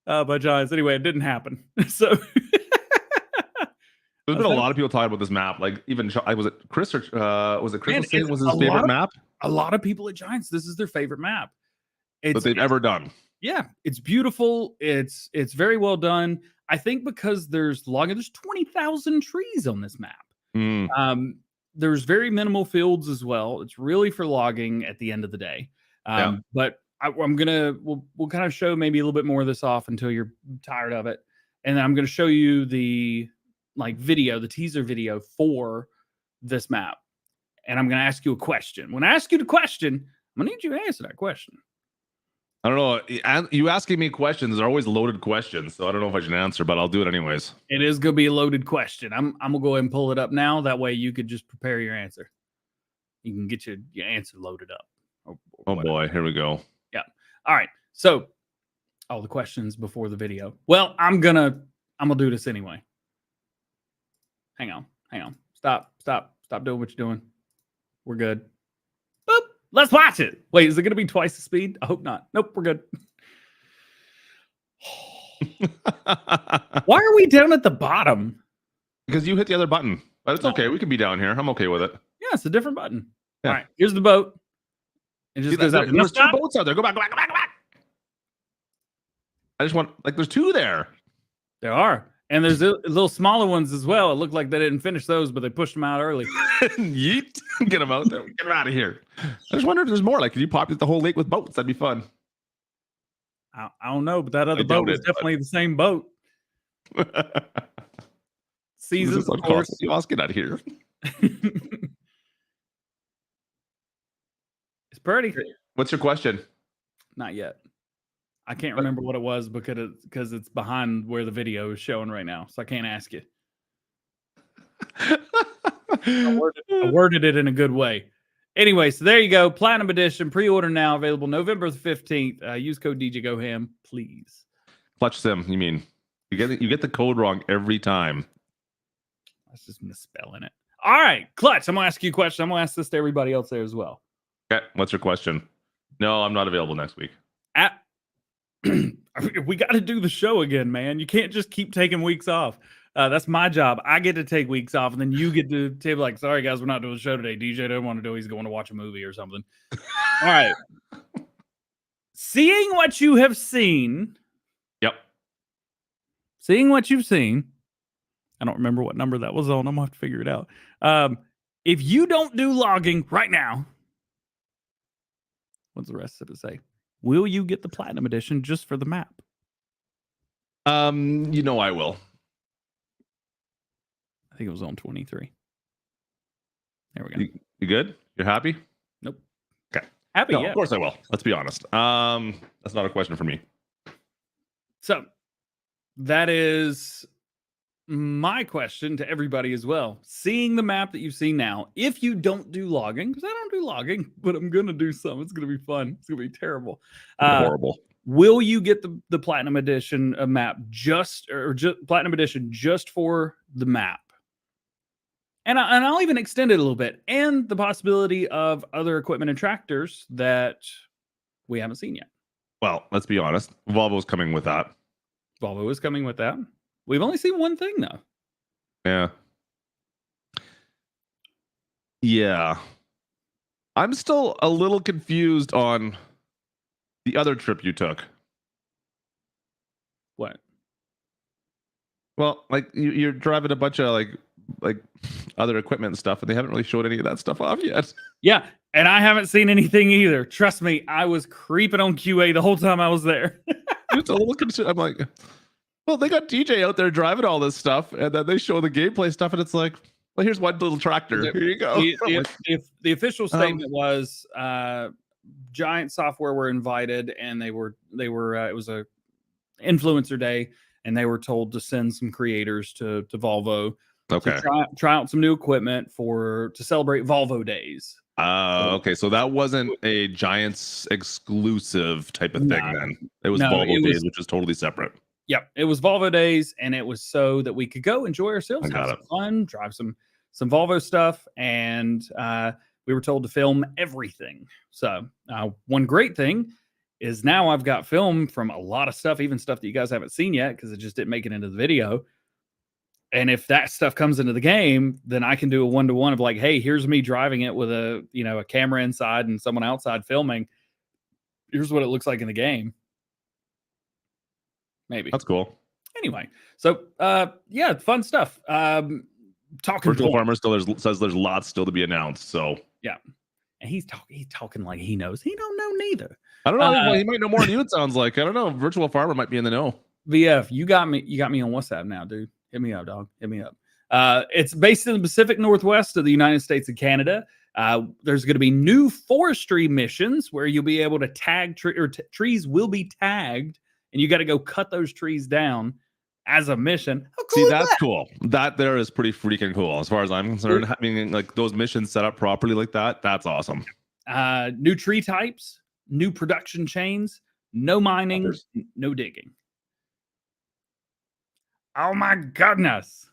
by Giants. Anyway, it didn't happen. So there's been a lot of people talking about this map. Like even was it Chris or was it Chris saying it was his favorite map? A lot of people at Giants, this is their favorite map that they've ever done. Yeah, it's beautiful. It's very well done. I think because there's 20,000 trees on this map. There's very minimal fields as well. It's really for logging at the end of the day. But we'll kind of show maybe a little bit more of this off until you're tired of it. And then I'm going to show you the the teaser video for this map. And I'm going to ask you a question. When I ask you the question, I'm going to need you to answer that question. I don't know. You asking me questions are always loaded questions, so I don't know if I should answer, but I'll do it anyways. It is going to be a loaded question. I'm going to go ahead and pull it up now. That way you could just prepare your answer. You can get your answer loaded up. Oh boy, here we go. Yeah. All right. So all the questions before the video. Well, I'm gonna do this anyway. Hang on. Stop doing what you're doing. We're good. Boop. Let's watch it. Wait, is it gonna be twice the speed? I hope not. Nope, we're good. Why are we down at the bottom? Because you hit the other button. But it's okay. We can be down here. I'm okay with it. Yeah, it's a different button. Yeah. All right, here's the boat. It just goes out. There's 2 boats out there. Go back. I just want, there's 2 there. There are. And there's little smaller ones as well. It looked like they didn't finish those, but they pushed them out early. Yeet. Get them out there. Get them out of here. I just wonder if there's more. Like, could you populate the whole lake with boats? That'd be fun. I don't know, but that other boat is definitely the same boat. Seasons, of course. Let's get out of here. It's pretty. What's your question? Not yet. I can't remember what it was because it's behind where the video is showing right now, so I can't ask you. I worded it in a good way. Anyway, so there you go. Platinum Edition, pre-order now, available November the 15th. Use code DJGoHam, please. KLUTCHSIM, you mean? You get the code wrong every time. That's just misspelling it. All right, Klutch, I'm going to ask you a question. I'm going to ask this to everybody else there as well. Okay, what's your question? No, I'm not available next week. We got to do the show again, man. You can't just keep taking weeks off. That's my job. I get to take weeks off, and then you get to be like, sorry, guys, we're not doing the show today. DJ doesn't want to do it. He's going to watch a movie or something. All right. Seeing what you have seen. Yep. Seeing what you've seen. I don't remember what number that was on. I'm going to have to figure it out. If you don't do logging right now, what's the rest of it say? will you get the Platinum Edition just for the map? I will. I think it was on 23. There we go. You good? You're happy? Nope. Okay. Happy, No, yeah. of course I will. Let's be honest. That's not a question for me. So that is my question to everybody as well. Seeing the map that you've seen now, if you don't do logging, because I don't do logging, but I'm going to do some. It's going to be fun. It's going to be terrible. Horrible. Will you get the Platinum Edition map just Platinum Edition just for the map? And I'll even extend it a little bit, and the possibility of other equipment and tractors that we haven't seen yet. Well, let's be honest. Volvo's coming with that. Volvo is coming with that. We've only seen one thing though. Yeah. Yeah. I'm still a little confused on the other trip you took. What? Well, like you're driving a bunch of like other equipment and stuff, and they haven't really showed any of that stuff off yet. Yeah, and I haven't seen anything either. Trust me, I was creeping on QA the whole time I was there. Just a little concerned. I'm like, well, they got DJ out there driving all this stuff, and then they show the gameplay stuff, and it's like, well, here's one little tractor. Here you go. The official statement was Giant Software were invited, and they were it was a influencer day, and they were told to send some creators to Volvo. Okay. To try out some new equipment to celebrate Volvo days. Okay, so that wasn't a Giants exclusive type of thing then. It was Volvo days, which is totally separate. Yep, it was Volvo days, and it was so that we could go enjoy ourselves, have some fun, drive some Volvo stuff, and we were told to film everything. So one great thing is now I've got film from a lot of stuff, even stuff that you guys haven't seen yet because it just didn't make it into the video. And if that stuff comes into the game, then I can do a 1-to-1 of like, hey, here's me driving it with a camera inside and someone outside filming. Here's what it looks like in the game. Maybe. That's cool. Anyway, so yeah, fun stuff. Talking Virtual Farmer still says there's lots still to be announced. So yeah, and he's talking like he knows. He don't know neither. I don't know. Well, he might know more than you. It sounds like I don't know. Virtual Farmer might be in the know. VF, you got me on WhatsApp now, dude. Hit me up, dog. Hit me up. It's based in the Pacific Northwest of the United States and Canada. There's going to be new forestry missions where you'll be able to tag trees will be tagged, and you got to go cut those trees down as a mission. How cool See, that's cool. That there is pretty freaking cool as far as I'm concerned. Having like those missions set up properly like that, that's awesome. New tree types, new production chains, no mining, no digging. Oh my goodness.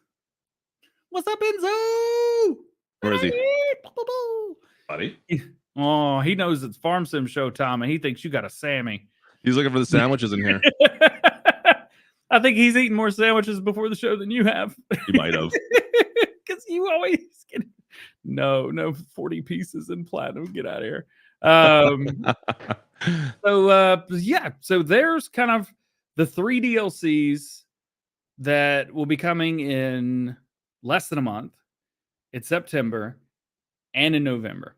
What's up, Enzo? Where is he? Buddy? Oh, he knows it's Farm Sim show time, and he thinks you got a Sammy. He's looking for the sandwiches in here. I think he's eaten more sandwiches before the show than you have. He might have. Because you always get no 40 pieces in platinum. Get out of here. So there's kind of the 3 DLCs that will be coming in less than a month. It's September and in November.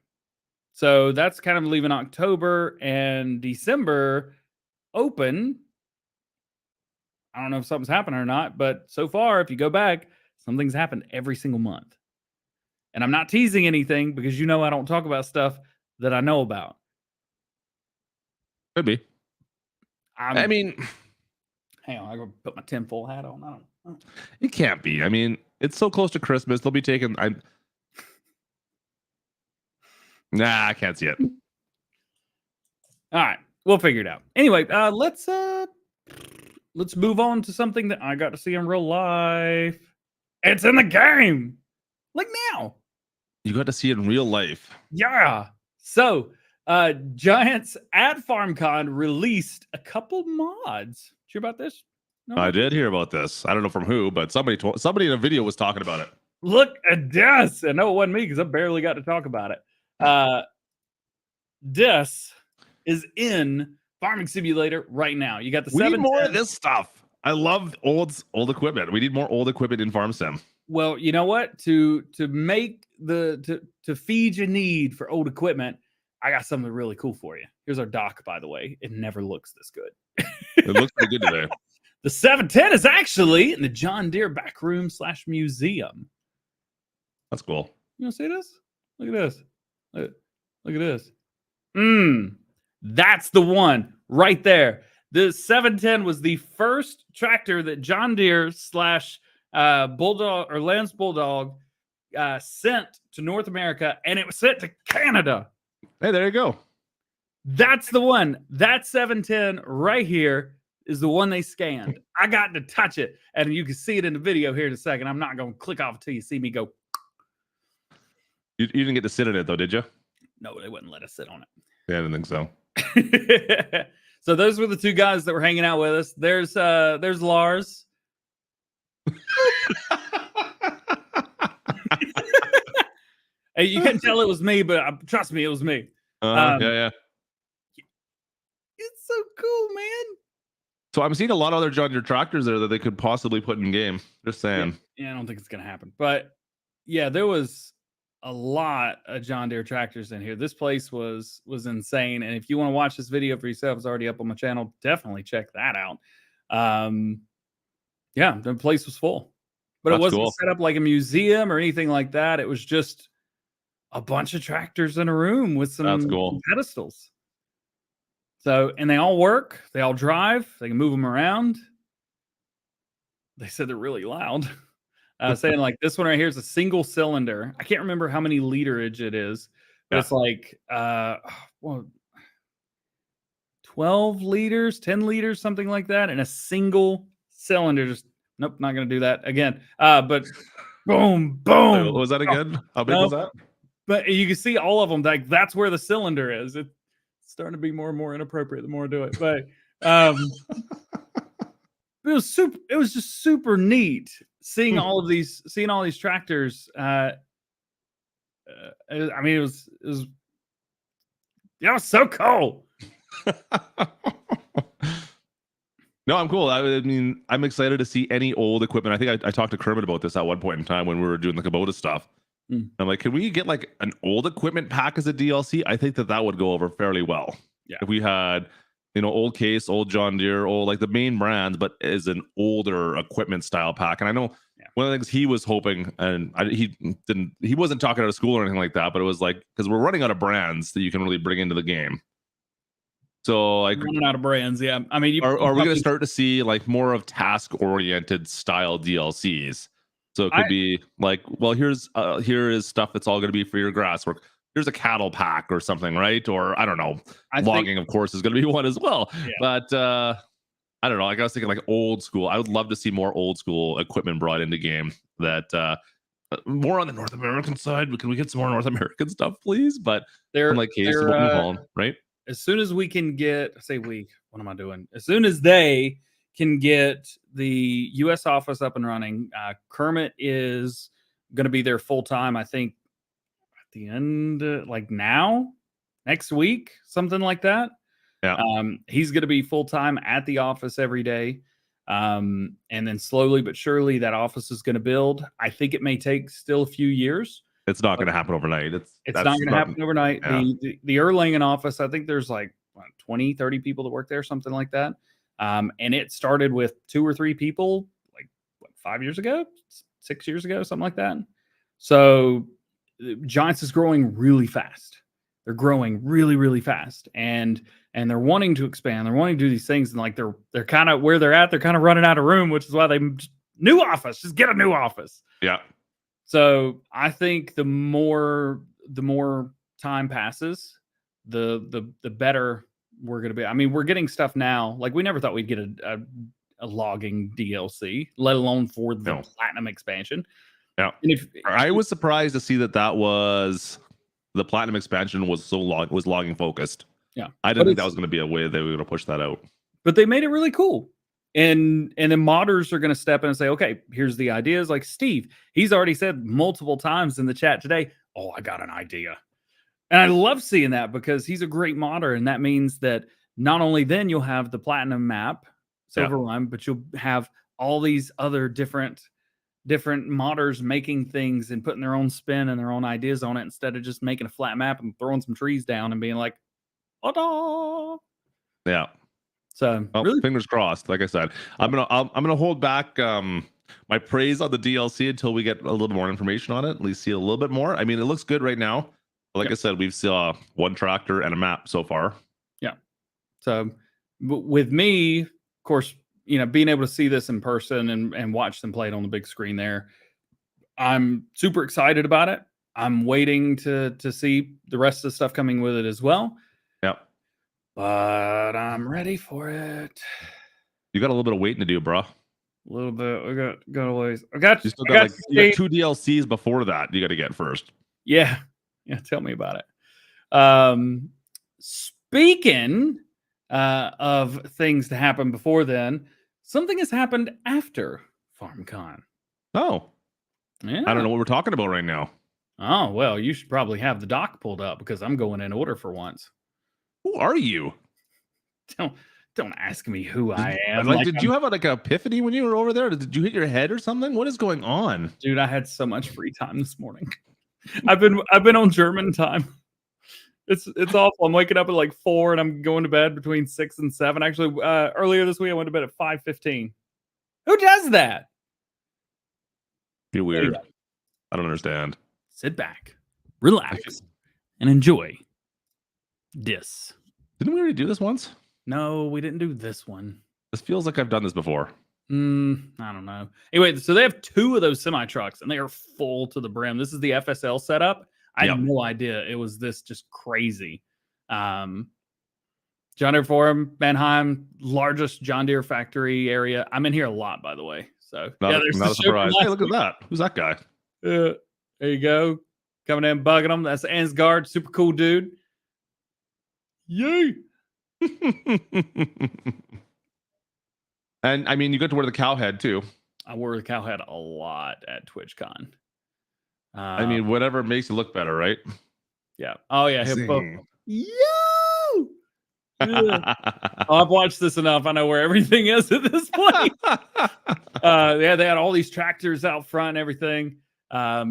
So that's kind of leaving October and December open. I don't know if something's happened or not, but so far, if you go back, something's happened every single month. And I'm not teasing anything because I don't talk about stuff that I know about. Could be. I mean, hang on, I gotta put my tinfoil hat on. I don't. It can't be. I mean, it's so close to Christmas. They'll be taking. Nah, I can't see it. All right, we'll figure it out. Anyway, let's move on to something that I got to see in real life. It's in the game, like now. You got to see it in real life. Yeah. So, Giants at FarmCon released a couple mods. Did you hear about this? No? I did hear about this. I don't know from who, but somebody in a video was talking about it. Look at this. I know it wasn't me because I barely got to talk about it. This is in Farming Simulator right now. You got the 710. We need more of this stuff. I love old equipment. We need more old equipment in Farm Sim. Well, you know what? To make to feed your need for old equipment, I got something really cool for you. Here's our dock, by the way. It never looks this good. It looks pretty good today. The 710 is actually in the John Deere back room / museum. That's cool. You want to see this? Look at this. Look at this. That's the one right there. The 710 was the first tractor that John Deere / Bulldog or Lance Bulldog sent to North America, and it was sent to Canada. Hey, there you go. That's the one. That 710 right here is the one they scanned. I got to touch it, and you can see it in the video here in a second. I'm not going to click off until you see me go. You didn't get to sit in it though, did you? No, they wouldn't let us sit on it. Yeah, I didn't think so. So those were the two guys that were hanging out with us. There's Lars. Hey, you couldn't tell it was me, but trust me, it was me. Yeah. It's so cool, man. So I'm seeing a lot of other John Deere tractors there that they could possibly put in game. Just saying. Yeah, I don't think it's gonna happen. But yeah, there was a lot of John Deere tractors in here. This place was insane. And if you want to watch this video for yourself, it's already up on my channel. Definitely check that out. Yeah, the place was full. But it wasn't set up like a museum or anything like that. It was just a bunch of tractors in a room with some pedestals. So, and they all work. They all drive. They can move them around. They said they're really loud. Saying like this one right here is a single cylinder. I can't remember how many literage it is, but it's like 12 liters, 10 liters, something like that, and a single cylinder. Just nope, not gonna do that again. But boom, boom. What was that again? How big was that? But you can see all of them. Like that's where the cylinder is. It's starting to be more and more inappropriate the more I do it. But it was super. It was just super neat seeing all these tractors. I mean, it was so cool. No, I'm cool. I mean, I'm excited to see any old equipment. I think I talked to Kermit about this at one point in time when we were doing the Kubota stuff. I'm like, can we get like an old equipment pack as a DLC? I think that would go over fairly well. Yeah. If we had, old Case, old John Deere, old like the main brands, but as an older equipment style pack. And I know one of the things he was hoping, and he wasn't talking out of school or anything like that, but it was like, because we're running out of brands that you can really bring into the game. So like running out of brands, yeah. I mean, are we going to start to see like more of task oriented style DLCs? So it could be like, well, here is stuff that's all going to be for your grass work. Here's a cattle pack or something, right? Or I don't know. Logging, of course, is going to be one as well. Yeah. But I don't know. Like I was thinking like old school. I would love to see more old school equipment brought into game. That more on the North American side. Can we get some more North American stuff, please? But they're like Case, right? As soon as we can get, what am I doing? As soon as they can get the U.S. office up and running, Kermit is going to be there full time. I think at the end, like next week, something like that. Yeah. He's going to be full time at the office every day. And then slowly but surely that office is going to build. I think it may take still a few years. It's not going to happen overnight. It's not going to happen overnight. Yeah. The Erlangen office, I think there's like 20, 30 people that work there, something like that. And it started with 2 or 3 people, like 5 years ago, 6 years ago, something like that. So Giants is growing really fast. They're growing really, really fast, and they're wanting to expand. They're wanting to do these things, and like they're kind of where they're at. They're kind of running out of room, which is why new office. Just get a new office. Yeah. So I think the more time passes, the better we're going to be. I mean, we're getting stuff now. Like we never thought we'd get a logging DLC, let alone for the Platinum expansion. Yeah. And I was surprised to see that was the Platinum expansion was logging focused. Yeah. I didn't think that was going to be a way they were going to push that out. But they made it really cool. And then modders are going to step in and say, okay, here's the ideas. Like Steve, he's already said multiple times in the chat today, oh, I got an idea. And I love seeing that because he's a great modder. And that means that not only then you'll have the Platinum map, Silver Run, but you'll have all these other different different modders making things and putting their own spin and their own ideas on it instead of just making a flat map and throwing some trees down and being like, "Oh." Yeah. So Well, really, fingers crossed. Like I said, I'm gonna hold back my praise on the DLC until we get a little more information on it. At least see a little bit more. I mean, it looks good right now. Like I said, we've saw one tractor and a map so far. yeah. So with me, of course, being able to see this in person and watch them play it on the big screen there, I'm super excited about it. I'm waiting to see the rest of the stuff coming with it as well. Yeah. But I'm ready for it. You got a little bit of waiting to do, bro. A little bit. We got a ways. I got You still I got got 2 DLCs before that. You got to get first. Yeah. Tell me about it. Speaking of things to happen before then, something has happened after FarmCon. Oh, Yeah. I don't know what we're talking about right now. Oh well, you should probably have the doc pulled up because I'm going in order for once. Who are you? Don't ask me who I am. Did you have an epiphany when you were over there? Did you hit your head or something? What is going on? Dude, I had so much free time this morning. I've been on German time. It's awful. I'm waking up at like 4 and I'm going to bed between 6 and 7. Actually, earlier this week I went to bed at 5:15. Who does that? You're weird. I don't understand. Sit back, relax, and enjoy this. Didn't we already do this once? No, we didn't do this one. This feels like I've done this before. I don't know. Anyway, so they have 2 of those semi trucks and they are full to the brim. This is the FSL setup. I had no idea it was this just crazy. John Deere Forum, Mannheim, largest John Deere factory area. I'm in here a lot, by the way. So not a surprise. Hey, look at that. Who's that guy? There you go. Coming in, bugging them. That's Ansgard. Super cool dude. Yay. And I mean, you got to wear the cow head too. I wore the cow head a lot at TwitchCon. I mean, whatever makes you look better, right? Yeah. Oh yeah. Yo. I've watched this enough. I know where everything is at this point. They had all these tractors out front and everything.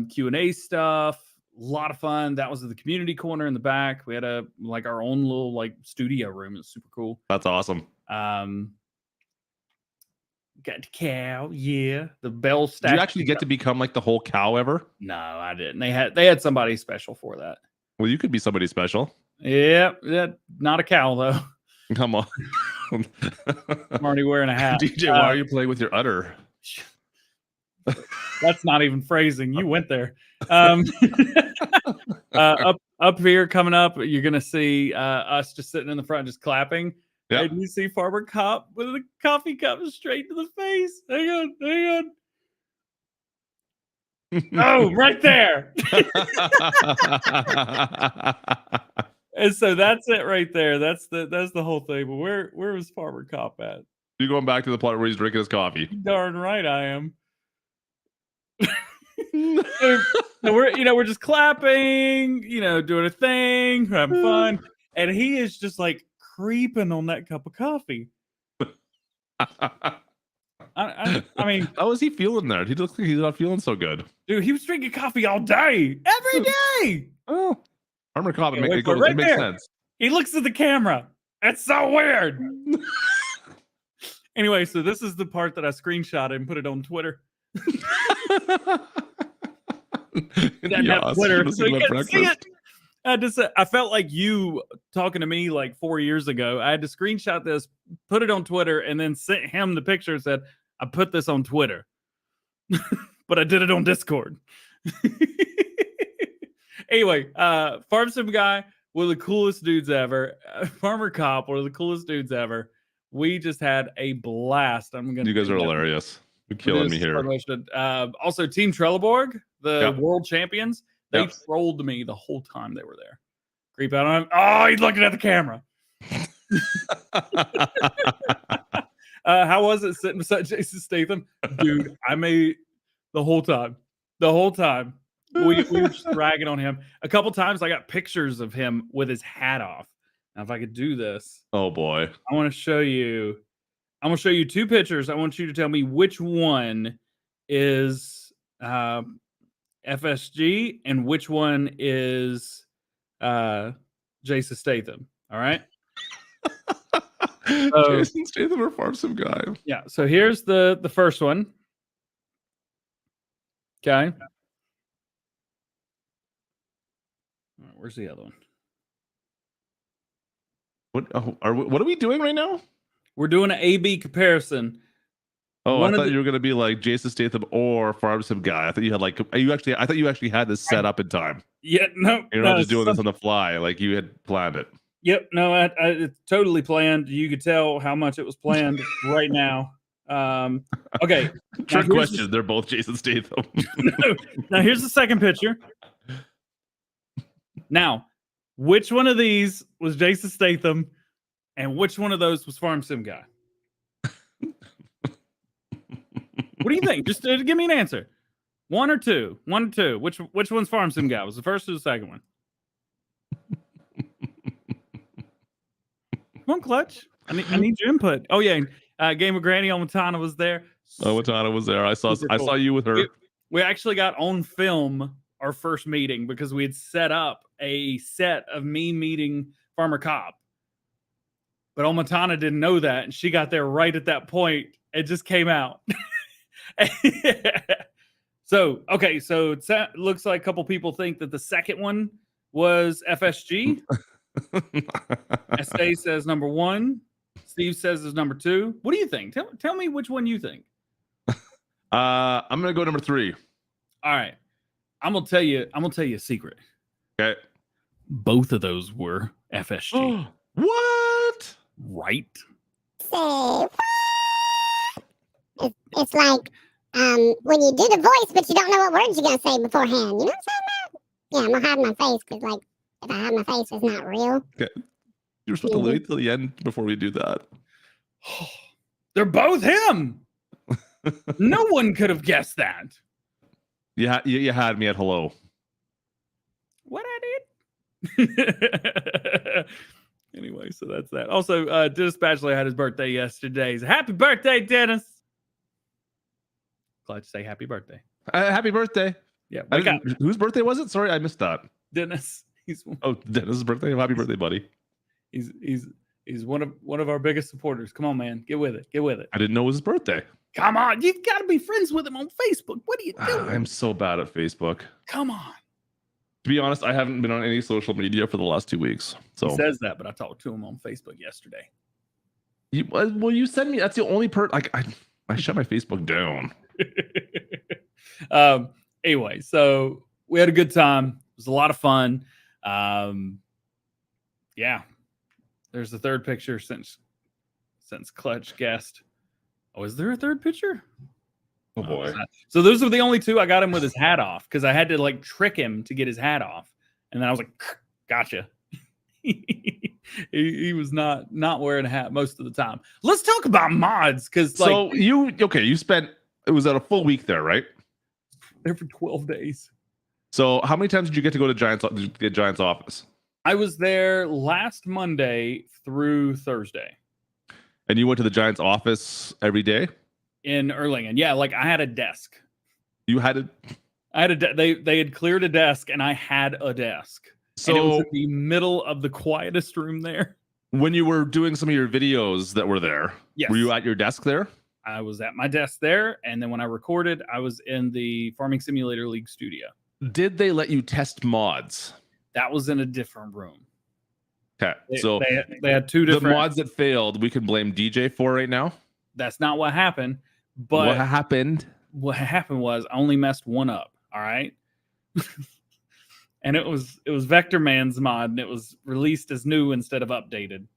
Q&A stuff. A lot of fun. That was the community corner in the back. We had our own little studio room. It's super cool. That's awesome. Got the cow, yeah. The bell stack. Did you actually get to become like the whole cow ever? No, I didn't. They had somebody special for that. Well, you could be somebody special. Yeah, not a cow though. Come on. I'm already wearing a hat. DJ, why are you playing with your udder? That's not even phrasing. You went there. Up here coming up, you're gonna see us just sitting in the front, just clapping. Yep. And you see Farmer Cop with a coffee cup straight to the face. Hang on. Oh, right there. And so that's it right there. That's the whole thing. But where was Farmer Cop at? You going back to the part where he's drinking his coffee? Darn right I am. So we're just clapping, doing a thing, having fun, and he is just like creeping on that cup of coffee. I mean, how is he feeling there? He looks like he's not feeling so good. Dude, he was drinking coffee all day, every day. Oh, Farmer Cop, it makes sense. He looks at the camera. It's so weird. Anyway, so this is the part that I screenshotted and put it on Twitter. Twitter, so you can see it. I felt like you talking to me like 4 years ago. I had to screenshot this, put it on Twitter, and then sent him the picture and said, I put this on Twitter. But I did it on Discord. Anyway, Farm Sim Guy, one of the coolest dudes ever. Farmer Cop, one of the coolest dudes ever. We just had a blast. You guys are hilarious. You're killing me here. Also, Team Trelleborg, the world champions, they trolled me the whole time they were there. Creep out on him. Oh, he's looking at the camera. How was it sitting beside Jason Statham? Dude, I made the whole time. We were just ragging on him. A couple times I got pictures of him with his hat off. Now, if I could do this. Oh, boy. I want to show you. I'm going to show you 2 pictures. I want you to tell me which one is FSG, and which one is Jason Statham. All right. So, Jason Statham or Farm Sim guy. yeah. So here's the first one. Okay. All right, where's the other one? What are we doing right now? We're doing an A/B comparison. Oh, I thought you were gonna be like Jason Statham or Farm Sim guy. I thought you had like I thought you actually had this set up in time. Yeah, no, You're not just doing this on the fly, like you had planned it. Yep, no, it's totally planned. You could tell how much it was planned right now. Okay. Trick question. They're both Jason Statham. Now here's the second picture. Now, which one of these was Jason Statham, and which one of those was Farm Sim guy? What do you think? Just give me an answer. One or two. One or two. Which one's Farm Sim guy? Was the first or the second one? Come on, Klutch. I need your input. Oh yeah, Game of Granny on Matana was there. Oh, Matana was there. I saw you with her. We actually got on film our first meeting because we had set up a set of me meeting Farmer Cobb. But Matana didn't know that, and she got there right at that point. It just came out. So it looks like a couple people think that the second one was FSG. SA says number one. Steve says is number two. What do you think? Tell me which one you think. I'm gonna go number 3. All right. I'm gonna tell you a secret. Okay. Both of those were FSG. What? Right? Say, it's like when you do the voice, but you don't know what words you're gonna say beforehand. You know what I'm saying, Matt? Yeah, I'm gonna hide my face because, like, if I hide my face, it's not real. Okay. You're supposed to wait till the end before we do that. They're both him. No one could have guessed that. You had me at hello. What I did? Anyway, so that's that. Also, Dennis Batchelor had his birthday yesterday. So happy birthday, Dennis. Glad to say happy birthday. Happy birthday. Yeah. Whose birthday was it? Sorry, I missed that. Dennis. Dennis's birthday. Happy birthday, buddy. He's one of our biggest supporters. Come on, man. Get with it. Get with it. I didn't know it was his birthday. Come on. You've got to be friends with him on Facebook. What are you doing? I'm so bad at Facebook. Come on. To be honest, I haven't been on any social media for the last 2 weeks. So he says that, but I talked to him on Facebook yesterday. You send me. That's the only part. Like I shut my Facebook down. Anyway, so we had a good time. It was a lot of fun. Yeah. There's the third picture since Klutch guessed. Oh, is there a third picture? Oh boy. So those were the only two. I got him with his hat off because I had to like trick him to get his hat off. And then I was like, gotcha. he was not wearing a hat most of the time. Let's talk about mods because you spent it was at a full week there, right? There for 12 days. So how many times did you get to go to Giants office? I was there last Monday through Thursday. And you went to the Giants office every day? In Erlangen. Yeah, like I had a desk. You had it? I had they had cleared a desk and I had a desk. So and it was in the middle of the quietest room there. When you were doing some of your videos that were there, yes. Were you at your desk there? I was at my desk there, and then when I recorded, I was in the Farming Simulator League studio. Did they let you test mods? That was in a different room. Okay, so they had two different... The mods that failed, we can blame DJ for right now? That's not what happened. But what happened? What happened was I only messed one up, all right? And it was Vector Man's mod, and it was released as new instead of updated.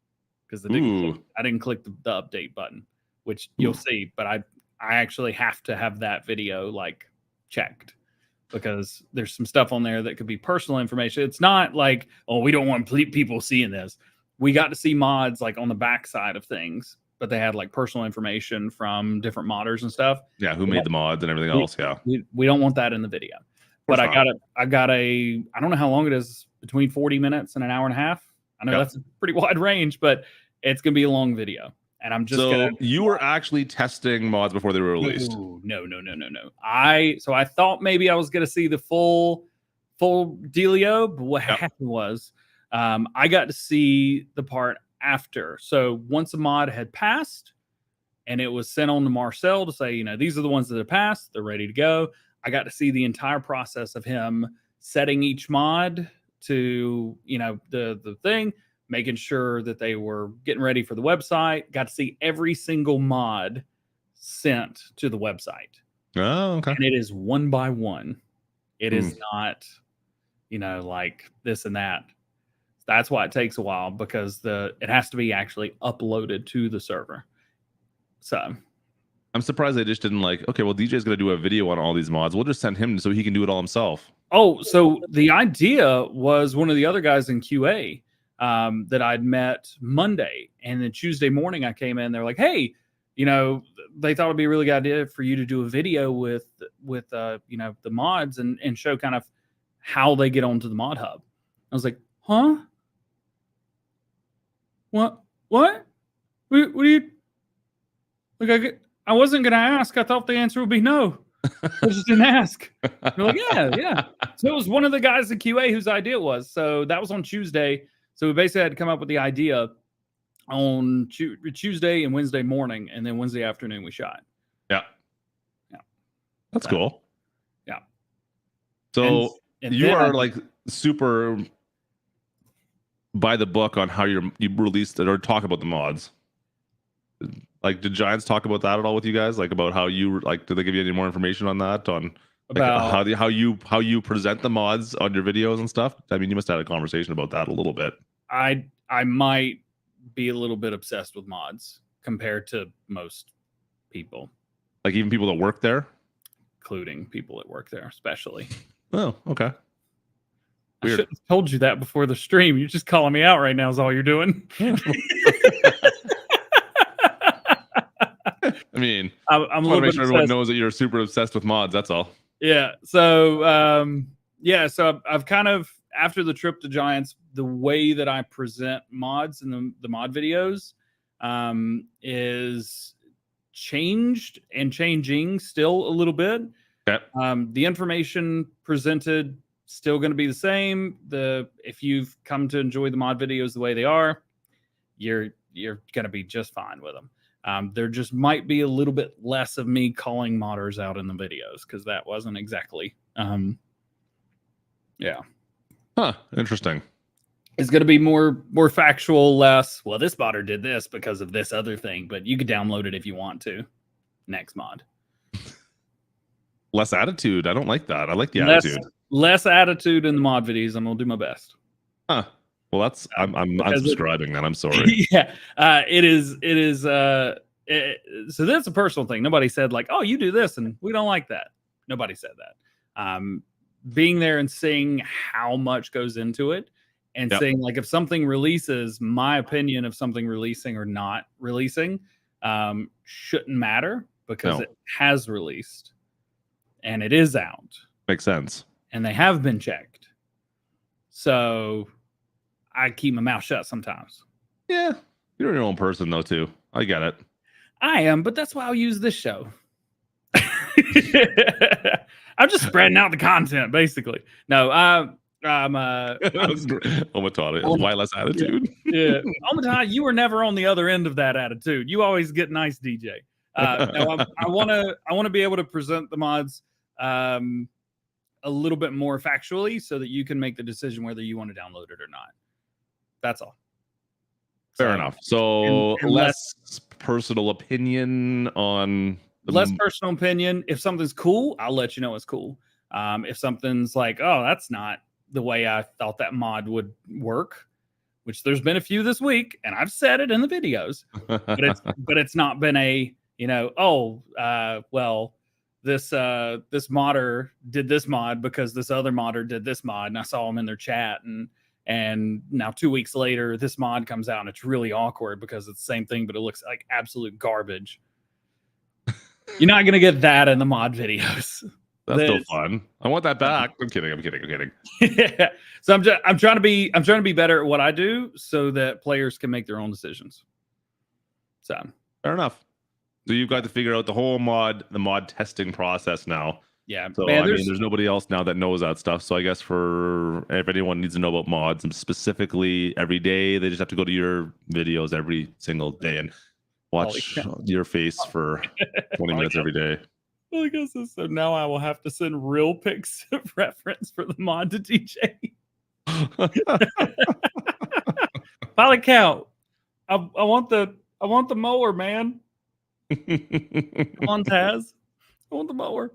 Because I didn't click the update button, which you'll see, but I actually have to have that video like checked because there's some stuff on there that could be personal information. It's not like, oh, we don't want people seeing this. We got to see mods like on the back side of things, but they had like personal information from different modders and stuff. Yeah, who made the mods and everything else. Yeah, we don't want that in the video. But I got a I don't know how long it is, between 40 minutes and an hour and a half. I know that's a pretty wide range, but it's gonna be a long video. And I'm just so you were actually testing mods before they were released. No. I thought maybe I was gonna see the full dealio, but what happened was I got to see the part after. So once a mod had passed and it was sent on to Marcel to say, these are the ones that have passed, they're ready to go. I got to see the entire process of him setting each mod to, the thing, making sure that they were getting ready for the website. Got to see every single mod sent to the website. Oh, okay. And it is one by one. It is not, like this and that. That's why it takes a while, because it has to be actually uploaded to the server. So I'm surprised they just didn't okay, well, DJ's going to do a video on all these mods. We'll just send him so he can do it all himself. Oh, so the idea was one of the other guys in QA that I'd met Monday, and then Tuesday morning I came in. They're like, "Hey, they thought it'd be a really good idea for you to do a video with the mods and show kind of how they get onto the mod hub." I was like, "Huh? What? What do you like? I wasn't gonna ask. I thought the answer would be no. I just didn't ask." They're like, yeah. So it was one of the guys at QA whose idea it was. So that was on Tuesday. So we basically had to come up with the idea on Tuesday and Wednesday morning, and then Wednesday afternoon we shot. Yeah. That's cool. Yeah. So and you are super by the book on how you released it or talk about the mods. Did Giants talk about that at all with you guys? About how you did they give you any more information on that? On about how you present the mods on your videos and stuff? I mean, you must have had a conversation about that a little bit. I might be a little bit obsessed with mods compared to most people. Even people that work there? Including people that work there, especially. Oh, okay. Weird. I should have told you that before the stream. You're just calling me out right now is all you're doing. I mean, I'm a little bit make sure everyone knows that you're super obsessed with mods. That's all. Yeah. So, so I've kind of, after the trip to Giants, the way that I present mods in the mod videos is changed and changing still a little bit. Okay. The information presented still going to be the same. If you've come to enjoy the mod videos the way they are, you're going to be just fine with them. There just might be a little bit less of me calling modders out in the videos, because that wasn't exactly, yeah. Huh. Interesting. It's going to be more factual, less, well, this modder did this because of this other thing, but you could download it if you want to. Next mod. Less attitude. I don't like that. I like the attitude. Less attitude in the mod videos. I'm going to do my best. Huh. Well, that's I'm subscribing then. I'm sorry. Yeah, it is. So that's a personal thing. Nobody said oh, you do this and we don't like that. Nobody said that. Being there and seeing how much goes into it, and saying if something releases, my opinion of something releasing or not releasing shouldn't matter, because it has released and it is out. Makes sense. And they have been checked. So I keep my mouth shut sometimes. Yeah. You're your own person though, too. I get it. I am, but that's why I'll use this show. I'm just spreading out the content, basically. No, Omatata, why less attitude? Yeah. Omatata, you were never on the other end of that attitude. You always get nice, DJ. No, I want to be able to present the mods a little bit more factually, so that you can make the decision whether you want to download it or not. That's all. Fair enough. So and less personal opinion on less personal opinion. If something's cool, I'll let you know it's cool. If something's oh, that's not the way I thought that mod would work, which there's been a few this week, and I've said it in the videos, but it's not been a well, this modder did this mod because this other modder did this mod, and I saw them in their chat, and now 2 weeks later, this mod comes out and it's really awkward because it's the same thing, but it looks like absolute garbage. You're not going to get that in the mod videos. That's still fun. I want that back. I'm kidding. Yeah. So I'm trying to be better at what I do, so that players can make their own decisions. So fair enough. So you've got to figure out the mod testing process now. yeah. So Man, I mean, there's nobody else now that knows that stuff. So I guess if anyone needs to know about mods, and specifically every day, they just have to go to your videos every single day and watch your face for 20 minutes every day. Well, I guess so. Now I will have to send real pics of reference for the mod to DJ. Pilot count. I want the mower, man. Come on, Taz. I want the mower.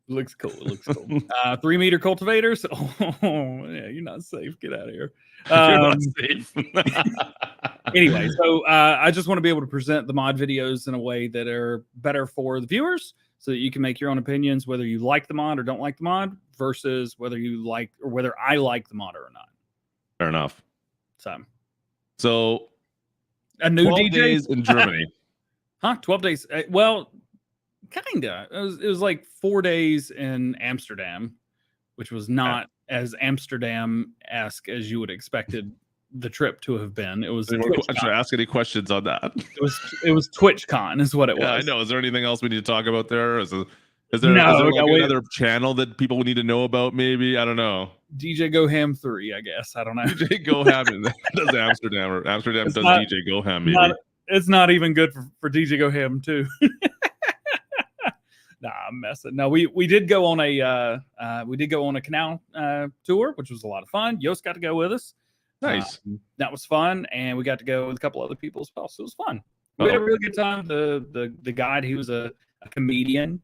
It looks cool. It looks cool. 3 meter cultivators. Oh, yeah, you're not safe. Get out of here. You're not safe. Anyway, so I just want to be able to present the mod videos in a way that are better for the viewers so that you can make your own opinions, whether you like the mod or don't like the mod, versus whether I like the mod or not. Fair enough. So a new 12 DJ days in Germany. Huh? 12 days. Well, kinda. It was like 4 days in Amsterdam, which was not as Amsterdam-esque as you would expected the trip to have been. It was. Should I ask any questions on that? It was TwitchCon, is what it was. I know. Is there anything else we need to talk about there? Is there another channel that people would need to know about? Maybe, I don't know. DJ Go Ham 3, I guess. I don't know. DJ Go Ham does Amsterdam, or Amsterdam does DJ Go Ham. Maybe it's not even good for DJ Go Ham 2. Nah, I'm messing. No, we did go on a canal tour, which was a lot of fun. Yost got to go with us. Nice. That was fun, and we got to go with a couple other people as well, so it was fun. We had a really good time. The guide, he was a comedian,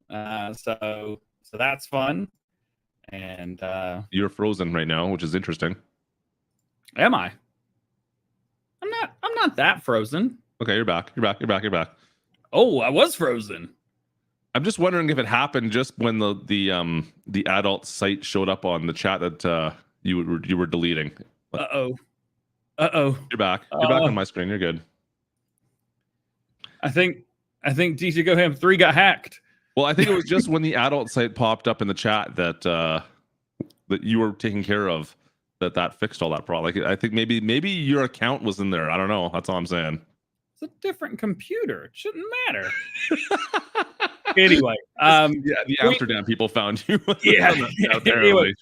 so that's fun. And you're frozen right now, which is interesting. Am I? I'm not that frozen. Okay, you're back. You're back. Oh, I was frozen. I'm just wondering if it happened just when the adult site showed up on the chat that you were deleting. Uh-oh. You're back. You're back on my screen. You're good. I think DJ Go Ham 3 got hacked. Well, I think it was just when the adult site popped up in the chat that you were taking care of, that fixed all that problem. Like, I think maybe your account was in there. I don't know. That's all I'm saying. It's a different computer. It shouldn't matter. Anyway, the Amsterdam people found you. Anyway,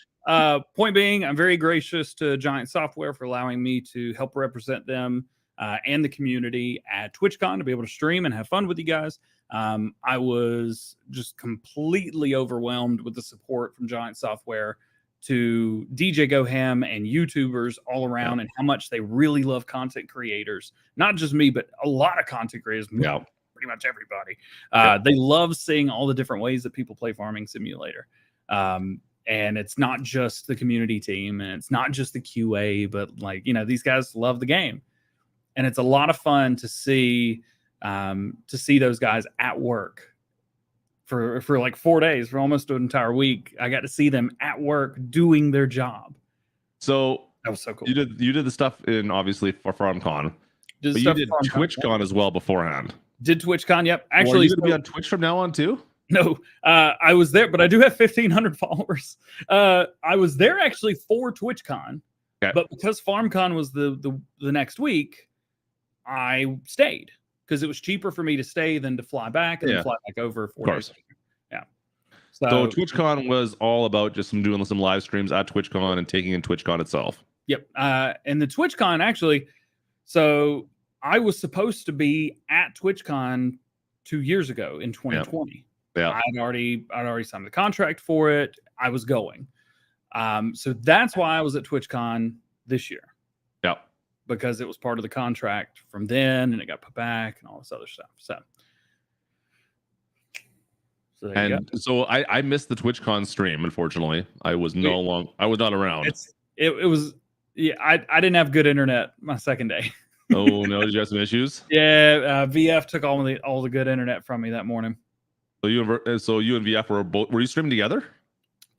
point being, I'm very gracious to Giant Software for allowing me to help represent them and the community at TwitchCon to be able to stream and have fun with you guys. I was just completely overwhelmed with the support from Giant Software to DJ Go Ham and YouTubers all around, and how much they really love content creators. Not just me, but a lot of content creators. Yeah. Pretty much everybody. They love seeing all the different ways that people play Farming Simulator. And it's not just the community team, and it's not just the QA, but these guys love the game. And it's a lot of fun to see those guys at work for like 4 days, for almost an entire week. I got to see them at work doing their job. So that was so cool. You did the stuff in, obviously, for FarmCon, but you did TwitchCon as well beforehand. Did TwitchCon? Yep. Actually, are you going to be on Twitch from now on too? No, I was there, but I do have 1,500 followers. I was there actually for TwitchCon, but because FarmCon was the next week, I stayed because it was cheaper for me to stay than to fly back and then fly back over 4 days. Yeah. So TwitchCon was all about just doing some live streams at TwitchCon and taking in TwitchCon itself. Yep. And the TwitchCon actually, so I was supposed to be at TwitchCon 2 years ago in 2020. Yeah. I'd already signed the contract for it. I was going. So that's why I was at TwitchCon this year. Yeah. Because it was part of the contract from then, and it got put back and all this other stuff. So I missed the TwitchCon stream, unfortunately. I was not around. It was I didn't have good internet my second day. Oh no, did you have some issues? Yeah, VF took all the good internet from me that morning. So you and VF were you streaming together?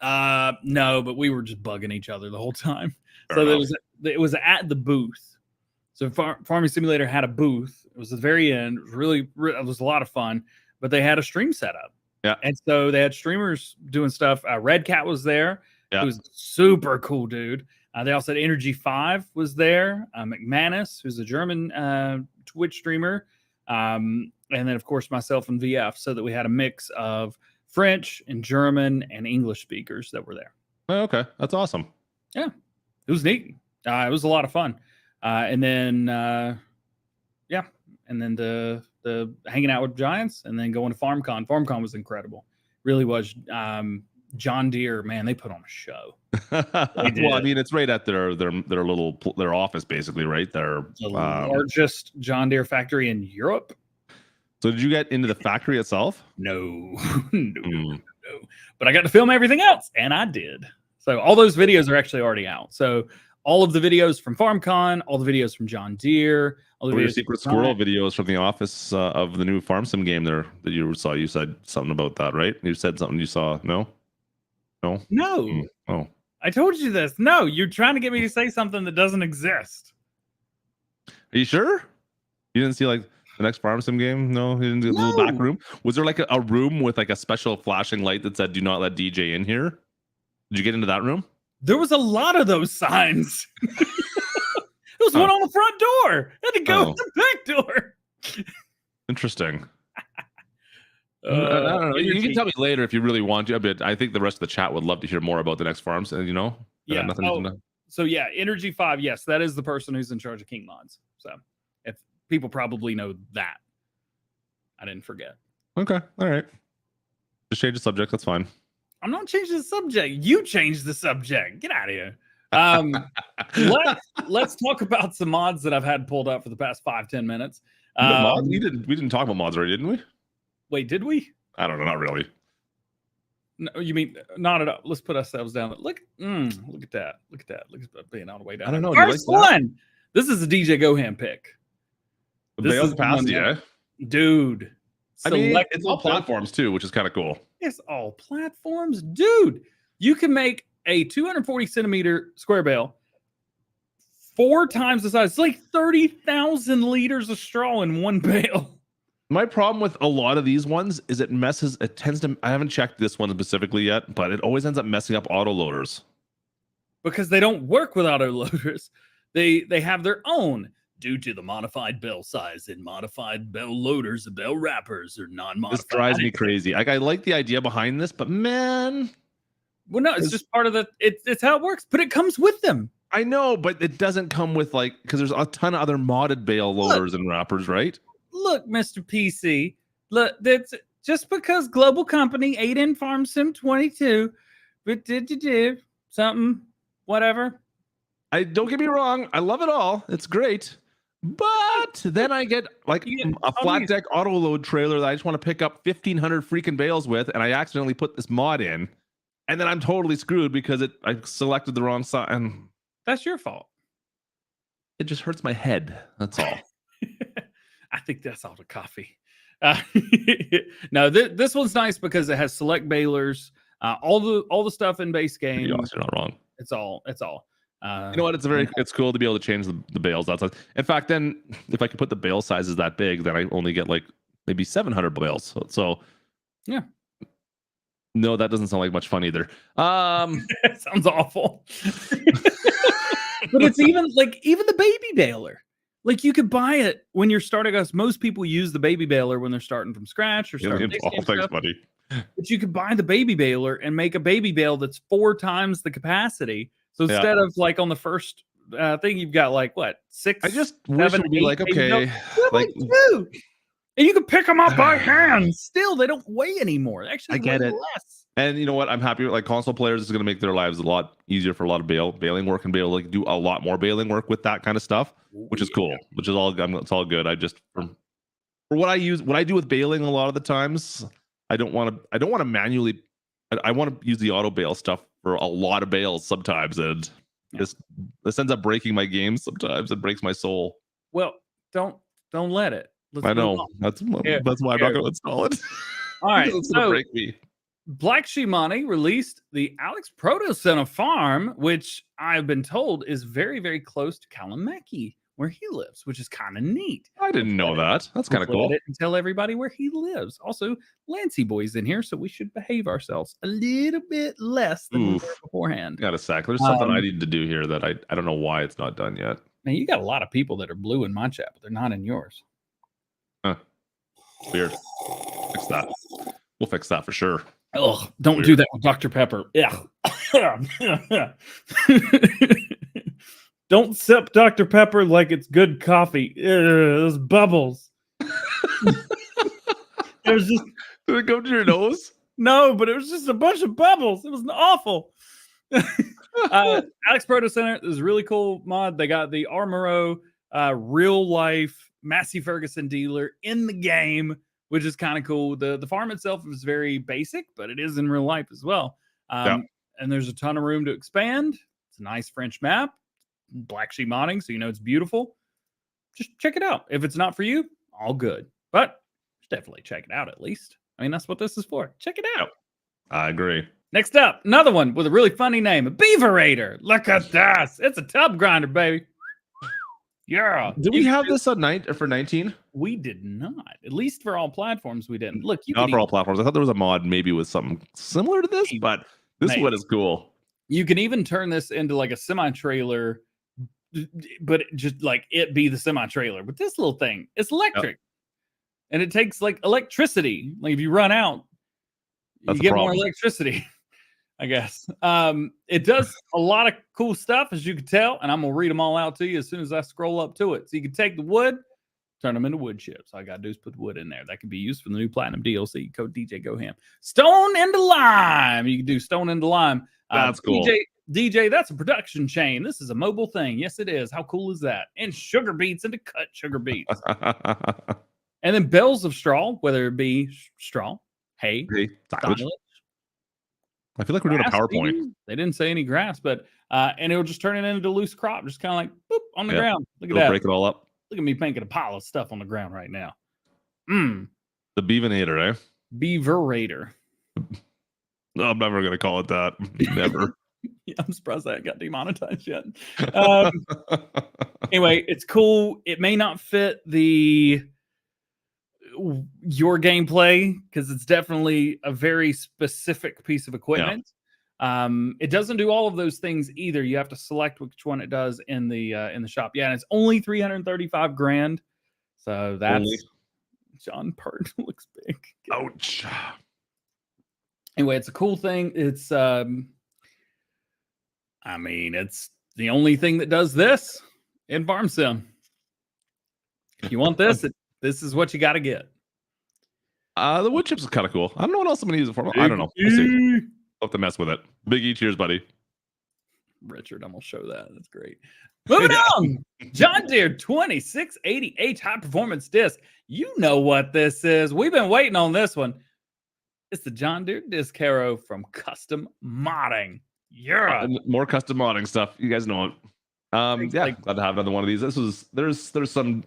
No, but we were just bugging each other the whole time. It was at the booth. So Farming Simulator had a booth. It was at the very end. It was a lot of fun, but they had a stream set up. Yeah. And so they had streamers doing stuff. Red Cat was there. Yeah. He was super cool dude. They also had Energy 5 was there. McManus, who's a German Twitch streamer. And then, of course, myself and VF, so that we had a mix of French and German and English speakers that were there. Oh, okay, that's awesome. Yeah, it was neat. It was a lot of fun. And then, and then the hanging out with giants, and then going to FarmCon. FarmCon was incredible. Really was. John Deere, man, they put on a show. Well, I mean, it's right at their office, basically, right? The largest John Deere factory in Europe. So did you get into the factory itself? No. But I got to film everything else, and I did. So all those videos are actually already out. So all of the videos from FarmCon, all the videos from John Deere, all the videos secret squirrel videos from the office of the new FarmCon game there that you saw. You said something about that, right? You said something you saw. No. Oh, I told you this. No, you're trying to get me to say something that doesn't exist. Are you sure? You didn't see like the next FarmCon game? No, you didn't see a little back room. Was there like a room with like a special flashing light that said "Do not let DJ in here"? Did you get into that room? There was a lot of those signs. There was one on the front door. I had to go to the back door. Interesting. I don't know. You can tell me later if you really want to, but I think the rest of the chat would love to hear more about the next farms. And yeah. So yeah, Energy 5. Yes, that is the person who's in charge of King Mods. So if people probably know that, I didn't forget. Okay, all right. Just change the subject. That's fine. I'm not changing the subject. You changed the subject. Get out of here. Let's talk about some mods that I've had pulled up for the past 5-10 minutes. Mods? We didn't talk about mods already, didn't we? Wait, did we? I don't know. Not really. No, you mean not at all? Let's put ourselves down. Look at that. Look at being all the way down. I don't know. First one. This is a DJ Goham pick. The Bale's capacity, dude. I mean, it's all platforms too, which is kind of cool. It's all platforms, dude. You can make a 240 centimeter square bale 4 times the size. It's like 30,000 liters of straw in one bale. My problem with a lot of these ones is it tends to, I haven't checked this one specifically yet, but it always ends up messing up auto loaders. Because they don't work with auto loaders. They have their own due to the modified bale size and modified bale loaders and bale wrappers are non-modified. This drives me crazy. Like, I like the idea behind this, but man. Well, no, it's just part of it's how it works, but it comes with them. I know, but it doesn't come with because there's a ton of other modded bale loaders and wrappers, right? Look, Mr. PC, look, that's just because Global Company ate in Farm Sim 22, but did you do something, whatever? I don't get me wrong. I love it all. It's great. But then I get like a flat deck auto load trailer that I just want to pick up 1,500 freaking bales with, and I accidentally put this mod in, and then I'm totally screwed because I selected the wrong side. And that's your fault. It just hurts my head. That's all. I think that's all the coffee. No, this one's nice because it has select balers, all the stuff in base game. You're not wrong. It's all. You know what? It's cool to be able to change the bales outside. In fact, then if I could put the bale sizes that big, then I only get like maybe 700 bales. So yeah. No, that doesn't sound like much fun either. It sounds awful. But it's even the baby baler. Like, you could buy it when you're starting us. Most people use the baby baler when they're starting from scratch or starting. Thanks, buddy. But you could buy the baby baler and make a baby bale that's 4 times the capacity. So instead of like on the first thing, you've got like what 6? I just wish it would be like, okay, like 2. And you can pick them up by hand. Still, they don't weigh anymore. Actually, I get it. Less. And you know what? I'm happy with like console players. It's going to make their lives a lot easier for a lot of baling work and be able to do a lot more baling work with that kind of stuff, which is cool. Which is all. It's all good. I just for what I do with baling a lot of the times, I don't want to manually. I want to use the auto bale stuff for a lot of bales sometimes, and this ends up breaking my game sometimes. It breaks my soul. Well, don't let it. I know that's why I'm not going to install it. All right, it's going to break me. Black Shimani released the Alex Protos on a farm, which I've been told is very, very close to Kalamaki, where he lives, which is kind of neat. I didn't know that. That's kind of cool. And tell everybody where he lives. Also, Lancey Boy's in here, so we should behave ourselves a little bit less than we were beforehand. Got a sec. There's something I need to do here that I don't know why it's not done yet. Man, you got a lot of people that are blue in my chat, but they're not in yours. Huh. Weird. Fix that. We'll fix that for sure. Oh, don't do that with Dr. Pepper. Yeah. Don't sip Dr. Pepper like it's good coffee. Those bubbles. It was just Did it go to your nose? no, but it was just a bunch of bubbles. It was awful. Alex Proto Center is a really cool mod. They got the Armoro real life Massey Ferguson dealer in the game, which is kind of cool. The farm itself is very basic, but it is in real life as well. And there's a ton of room to expand. It's a nice French map, Black Sheep modding, so you know it's beautiful. Just check it out. If it's not for you, all good. But definitely check it out at least. I mean, that's what this is for. Check it out. Yep. I agree. Next up, another one with a really funny name, a Beaverator. Look at this. It's a tub grinder, baby. Yeah. Did we have this on for 19? We did not. At least for all platforms, we didn't. Look, you Not for all platforms. I thought there was a mod maybe with something similar to this, but this one is cool. You can even turn this into like a semi-trailer, but just like it be the semi-trailer. But this little thing, it's electric. And it takes like electricity. Like if you run out, you get more electricity, I guess. It does a lot of cool stuff, as you can tell, and I'm gonna read them all out to you as soon as I scroll up to it. So you can take the wood, turn them into wood chips. All I gotta do is put wood in there. That can be used for the new Platinum DLC. Code DJ Go Ham. Stone into lime. You can do stone into lime. That's cool. DJ, that's a production chain. This is a mobile thing. Yes, it is. How cool is that? And sugar beets into cut sugar beets. And then bales of straw, whether it be straw, hay, silage. I feel like we're doing a PowerPoint. They didn't say any grass, but and it will just turn it into loose crop, just kind of like boop on the ground. Look at that. Break it all up. Look at me making a pile of stuff on the ground right now. The Beaverator, eh? Beaverator. No, I'm never gonna call it that. Never. Yeah, I'm surprised that got demonetized yet. Anyway, it's cool. It may not fit your gameplay because it's definitely a very specific piece of equipment. It doesn't do all of those things either. You have to select which one it does in the shop. Yeah, and it's only 335 grand. So that's John Pert looks big. Ouch. Anyway, it's a cool thing. It's I mean, it's the only thing that does this in Farm Sim. If you want this, this is what you got to get. The wood chips is kind of cool. I don't know what else I'm going to use it for. I don't know. We'll see. I'll have to mess with it. Big E, cheers, buddy. Richard, I'm going to show that. That's great. Moving on. John Deere 2680H high performance disc. You know what this is. We've been waiting on this one. It's the John Deere Disc Harrow from Custom Modding. Yeah. More custom modding stuff. You guys know it. Glad to have another one of these. There's some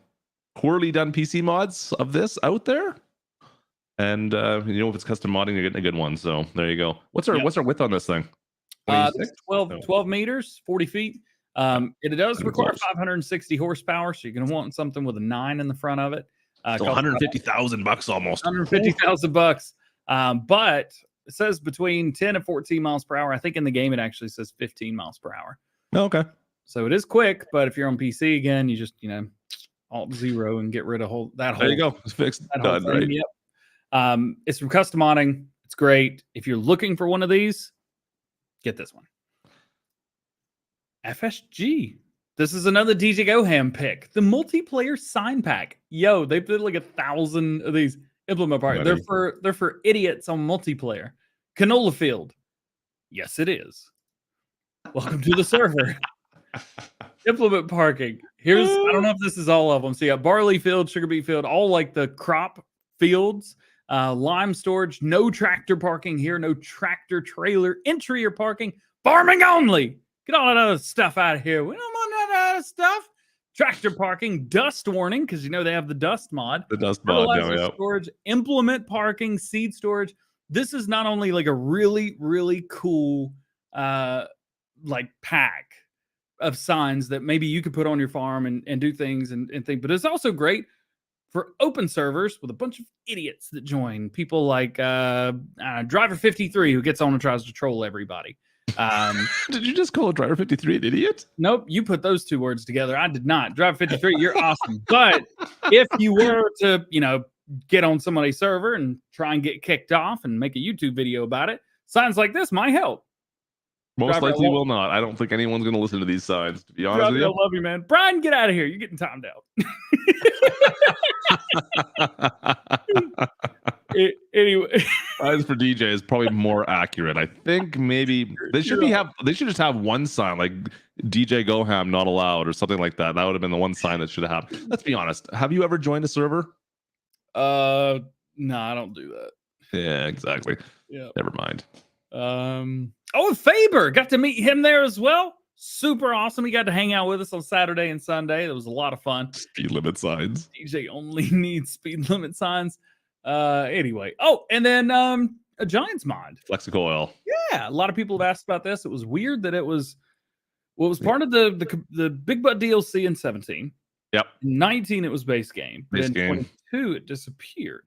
poorly done PC mods of this out there. And if it's custom modding, you're getting a good one. So there you go. What's our width on this thing? 12 meters, 40 feet. It does require 560 horsepower, so you're going to want something with a 9 in the front of it. So $150,000 almost. $150,000. But it says between 10 and 14 miles per hour. I think in the game it actually says 15 miles per hour. Okay. So it is quick, but if you're on PC again, you just Alt 0 and get rid of that whole. There you go. It's fixed. Done. Right. Yep. It's from Custom Modding. It's great. If you're looking for one of these, get this one. FSG. This is another DJ Goham pick. The multiplayer sign pack. Yo, they put like 1,000 of these implement parts. They're for idiots on multiplayer. Canola field. Yes, it is. Welcome to the server. Implement parking. I don't know if this is all of them. So you got barley field, sugar beet field, all like the crop fields, lime storage, no tractor parking here, no tractor trailer entry or parking, farming only. Get all that other stuff out of here. We don't want that other stuff. Tractor parking, dust warning, because they have the dust mod. The dust mod, storage, implement parking, seed storage. This is not only like a really, really cool like pack of signs that maybe you could put on your farm and do things and think, but it's also great for open servers with a bunch of idiots that join. People like Driver 53 who gets on and tries to troll everybody. Did you just call a driver 53 an idiot? Nope, you put those two words together. I did not. Driver 53, you're awesome. But if you were to, get on somebody's server and try and get kicked off and make a YouTube video about it, signs like this might help. Most Driver, likely will not. I don't think anyone's going to listen to these signs, to be honest Driver, with you. I love you, man. Brian, get out of here. You're getting timed out. Anyway, Signs for DJ is probably more accurate. I think maybe they should just have one sign like DJ Goham not allowed or something like that. That would have been the one sign that should have happened. Let's be honest. Have you ever joined a server? no, I don't do that. Yeah, exactly. Yeah. Never mind. Faber, got to meet him there as well. Super awesome. He got to hang out with us on Saturday and Sunday. That was a lot of fun. Speed limit signs. DJ only needs speed limit signs. Anyway. Oh, and then a Giants mod. Flexicoil. Yeah, a lot of people have asked about this. It was weird that it was part of the Big Butt DLC in 17. Yep. In 19 it was base game. Base then game. 22 it disappeared.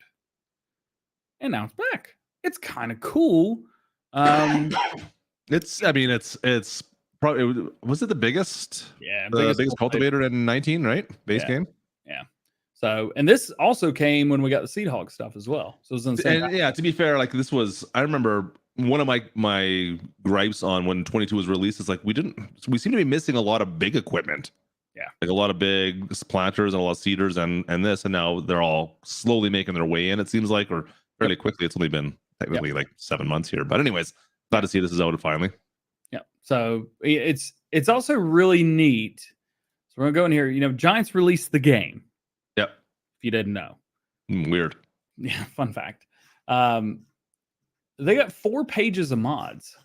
And now it's back. It's kind of cool. It's probably, was it the biggest? Yeah, the biggest cultivator in 19, right? Base game. Yeah. So, and this also came when we got the Seed Hog stuff as well. So it was in the same And yeah, to be fair, like this was, I remember one of my gripes on when 22 was released is like we seem to be missing a lot of big equipment. Yeah, like a lot of big planters and a lot of seeders and this, and now they're all slowly making their way in. It seems like, or fairly quickly. It's only been technically like 7 months here, but anyways, glad to see this is out finally. Yeah. So it's also really neat. So we're gonna go in here. Giants released the game. Yep. If you didn't know. Weird. Yeah. Fun fact. They got 4 pages of mods.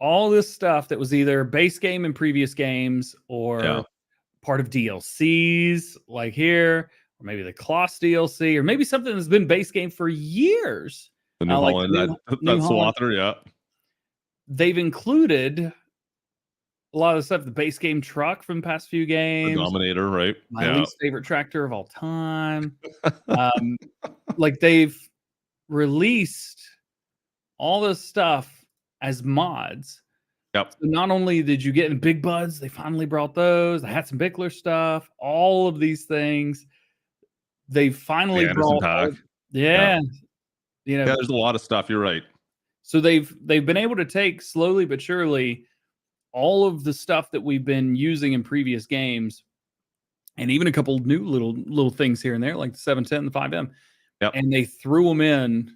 All this stuff that was either base game in previous games or part of DLCs, like here, or maybe the Klutch DLC, or maybe something that's been base game for years. The New Holland, that's Swather, yeah. They've included a lot of the stuff, the base game truck from the past few games. The Dominator, right? My least favorite tractor of all time. Like they've released all this stuff as mods. Yep. So not only did you get in Big Buds, they finally brought those. The Hats and Bickler stuff, all of these things. They finally brought. Yeah. There's a lot of stuff. You're right. So they've been able to take slowly but surely all of the stuff that we've been using in previous games, and even a couple new little things here and there, like the 710 and the 5M. Yep. And they threw them in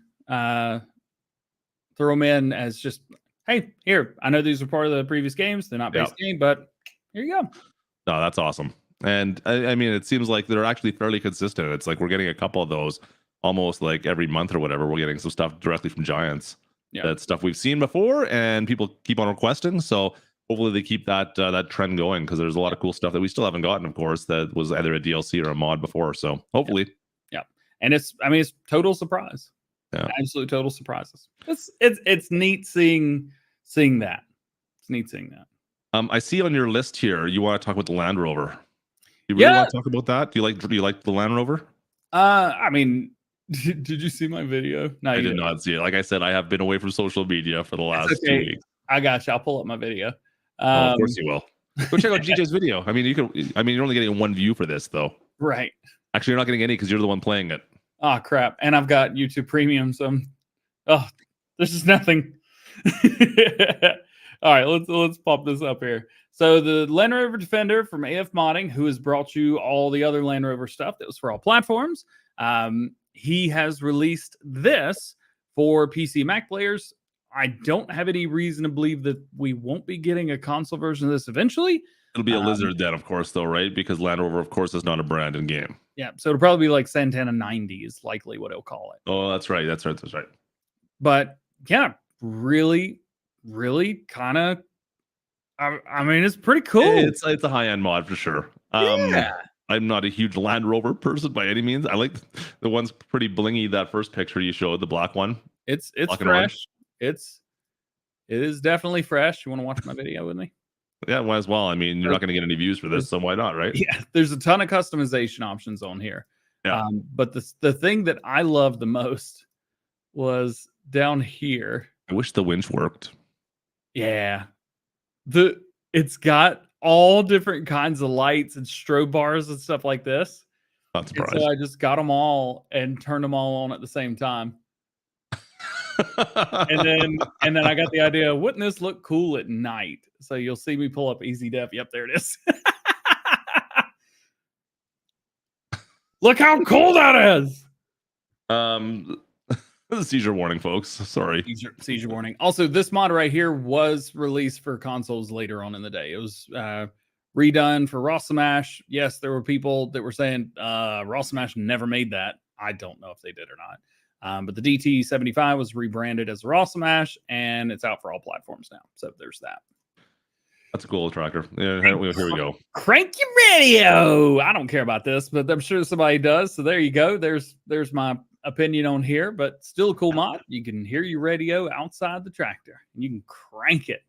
as just, hey, here, I know these are part of the previous games. They're not base game, but here you go. No, that's awesome. And I mean, it seems like they're actually fairly consistent. It's like we're getting a couple of those almost like every month or whatever. We're getting some stuff directly from Giants. Yeah. That's stuff we've seen before and people keep on requesting. So hopefully they keep that trend going, because there's a lot of cool stuff that we still haven't gotten, of course, that was either a DLC or a mod before. So hopefully. Yeah. And it's total surprise. Yeah. Absolute total surprises. It's neat seeing that. It's neat seeing that. I see on your list here, you want to talk about the Land Rover. You really want to talk about that? Do you like the Land Rover? I mean, did you see my video? No, I did not see it. Like I said, I have been away from social media for the last 2 weeks. I got you. I'll pull up my video. Of course you will. Go check out GJ's video. I mean, you're only getting one view for this, though. Right. Actually, you're not getting any because you're the one playing it. Oh crap! And I've got YouTube Premium, so there's just nothing. All right, let's pop this up here. So the Land Rover Defender from AF Modding, who has brought you all the other Land Rover stuff that was for all platforms, he has released this for PC Mac players. I don't have any reason to believe that we won't be getting a console version of this eventually. It'll be a Lizard then, of course, though, right? Because Land Rover, of course, is not a brand in game. Yeah, so it'll probably be like Santana 90 is likely what he'll call it. Oh, that's right. That's right. But yeah, really, really kind of. I mean, it's pretty cool. It's a high-end mod for sure. I'm not a huge Land Rover person by any means. I like the one's pretty blingy. That first picture you showed, the black one. It's fresh. It is definitely fresh. You want to watch my video with me? Yeah, might as well. I mean, you're not going to get any views for this, so why not, right? Yeah, there's a ton of customization options on here. Yeah. But the thing that I love the most was down here. I wish the winch worked. Yeah. It's got all different kinds of lights and strobe bars and stuff like this. Not And surprised. so I just got them all and turned them all on at the same time. And then I got the idea, wouldn't this look cool at night? So you'll see me pull up Easy Def. Yep, there it is. Look how cool that is. Seizure warning, folks. Sorry. Seizure warning. Also, this mod right here was released for consoles later on in the day. It was redone for Raw Smash. Yes, there were people that were saying Raw Smash never made that. I don't know if they did or not. But the DT75 was rebranded as Raw Smash, and it's out for all platforms now. So there's that. That's a cool tracker. Yeah, here we go. Crank your radio. I don't care about this, but I'm sure somebody does. So there you go. There's my opinion on here, but still a cool mod. You can hear your radio outside the tractor, and you can crank it.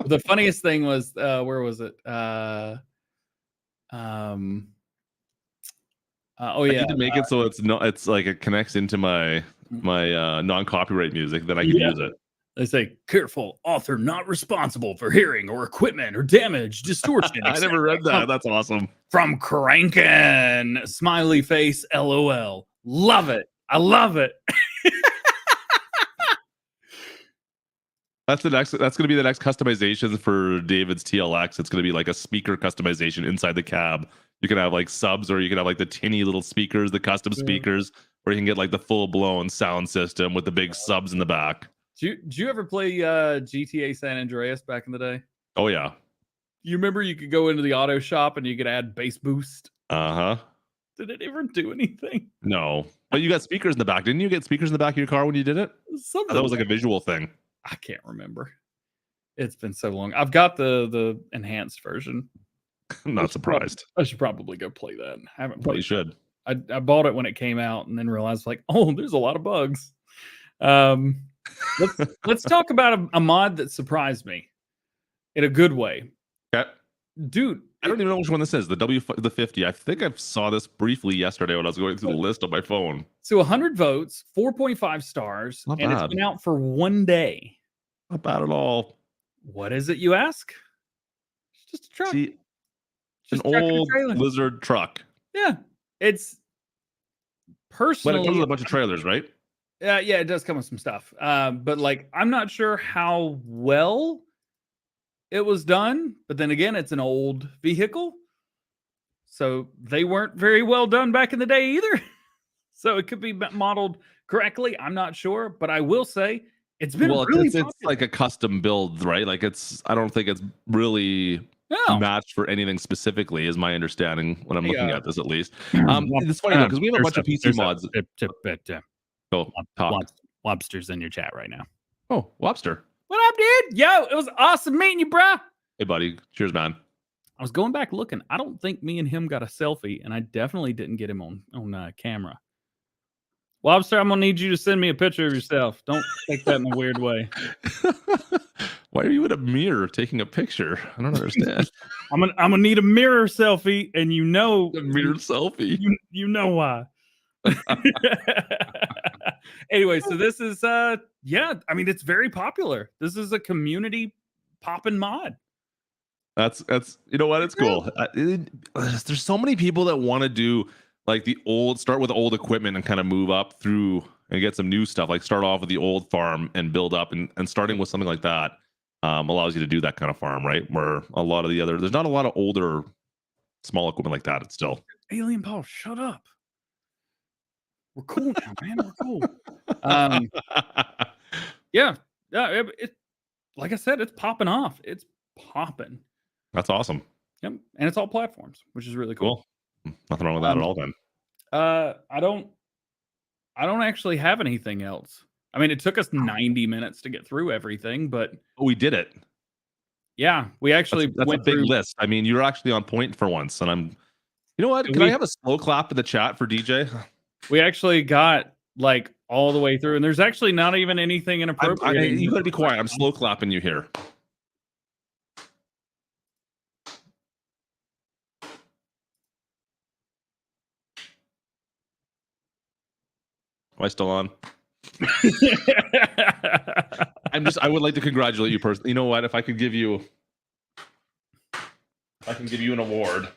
The funniest thing was, where was it? Oh yeah, I need to make it so it's like it connects into my non-copyright music, then I can use it. They say, careful, author not responsible for hearing or equipment or damage, distortion. I never read that. That's awesome. From Crankin', smiley face, LOL. Love it. I love it. That's going to be the next customization for David's TLX. It's going to be like a speaker customization inside the cab. You can have like subs, or you can have like the tinny little speakers, the custom speakers, or you can get like the full blown sound system with the big subs in the back. Did you ever play GTA San Andreas back in the day? Oh yeah. You remember you could go into the auto shop and you could add bass boost? Uh-huh. Did it ever do anything? No. But you got speakers in the back. Didn't you get speakers in the back of your car when you did it? That was like a visual thing. I can't remember. It's been so long. I've got the enhanced version. I'm not surprised. I should probably go play that. I haven't played. You should. I bought it when it came out and then realized like, oh, there's a lot of bugs. Let's talk about a mod that surprised me in a good way. Okay. Dude, I don't even know which one this is. The 50. I think I saw this briefly yesterday when I was going through the list on my phone. So 100 votes, 4.5 stars, Not and bad. it's been out for 1 day. Not bad at all. What is it, you ask? It's just a truck. See, Just an a tractor old trailer. lizard truck. Yeah, it's personally. But it comes with a bunch of trailers, right? Yeah, it does come with some stuff. But like, I'm not sure how well it was done. But then again, it's an old vehicle, so they weren't very well done back in the day either. So it could be modeled correctly. I'm not sure, but I will say it's been really it's like a custom build, right? Like I don't think it's really matched for anything specifically, is my understanding when I'm looking at this, at least. It's funny though, because we have a bunch of PC mods. Go talk. Lobster's in your chat right now. Oh, Lobster. What up, dude? Yo, it was awesome meeting you, bro. Hey, buddy. Cheers, man. I was going back looking. I don't think me and him got a selfie, and I definitely didn't get him on camera. Lobster, I'm gonna need you to send me a picture of yourself. Don't take that in a weird way. Why are you in a mirror taking a picture? I don't understand. I'm gonna need a mirror selfie, and you know a mirror selfie. You know why. Anyway, so this is I mean, it's very popular. This is a community poppin' mod. That's you know what? It's cool. There's so many people that want to do like start with old equipment and kind of move up through and get some new stuff. Like start off with the old farm and build up, and starting with something like that allows you to do that kind of farm, right? Where a lot of there's not a lot of older small equipment like that. It's still Alien Paul, shut up. We're cool now, man. We're cool. It like I said, it's popping off. It's popping. That's awesome. Yep, and it's all platforms, which is really cool. Nothing wrong with that at all. Then I don't actually have anything else. I mean, it took us 90 minutes to get through everything, but we did it. Yeah, we actually that's went a big through list. I mean, you're actually on point for once, and I'm. You know what? Can I have a slow clap in the chat for DJ? We actually got like all the way through, and there's actually not even anything inappropriate. You gotta be quiet. I'm slow clapping you here. Am I still on? I would like to congratulate you personally. You know what? If I could give you an award.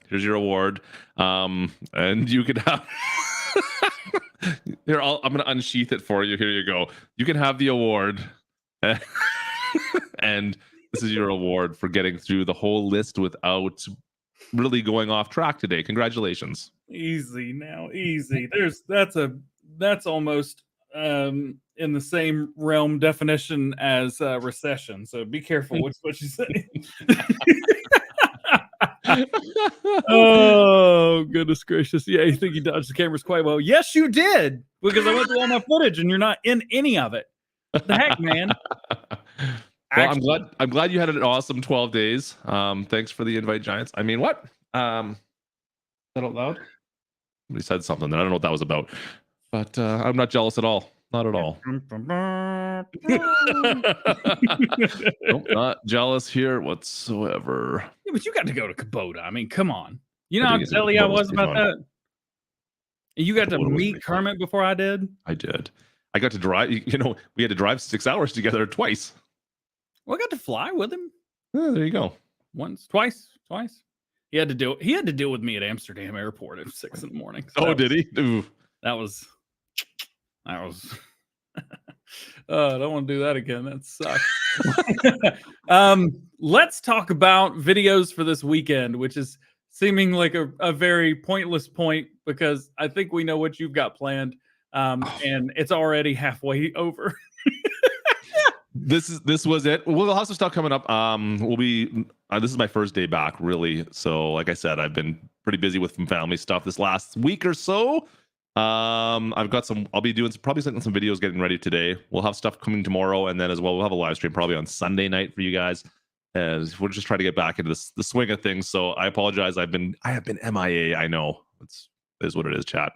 Here's your award. And you could have here, I'm gonna unsheath it for you. Here you go. You can have the award. And this is your award for getting through the whole list without really going off track today. Congratulations. Easy now, easy. That's almost in the same realm definition as recession. So be careful what you say. Oh, goodness gracious. Yeah, you think you dodged the cameras quite well. Yes, you did, because I went through all my footage and you're not in any of it. What the heck, man? Well, I'm glad you had an awesome 12 days. Thanks for the invite, Giants. I mean, what? Is that out loud? Somebody said something that I don't know what that was about. But I'm not jealous at all. Not at all. Nope, not jealous here whatsoever. Yeah, but you got to go to Kubota. I mean, come on. You know how jelly I was about that? And you got to meet Kermit before I did? I did. I got to drive. You know, we had to drive 6 hours together twice. Well, I got to fly with him. Oh, there you go. Once, twice. He had to deal with me at Amsterdam Airport at 6 a.m. So did he? Ooh. That was. I don't want to do that again. That sucks. Let's talk about videos for this weekend, which is seeming like a very pointless point because I think we know what you've got planned, and it's already halfway over. This was it. We'll have some stuff coming up. We'll be. This is my first day back, really. So, like I said, I've been pretty busy with some family stuff this last week or so. I've got some. I'll be doing probably some videos getting ready today. We'll have stuff coming tomorrow, and then as well, we'll have a live stream probably on Sunday night for you guys. As we're just trying to get back into the swing of things. So I apologize. I have been MIA. I know it is what it is. Chat.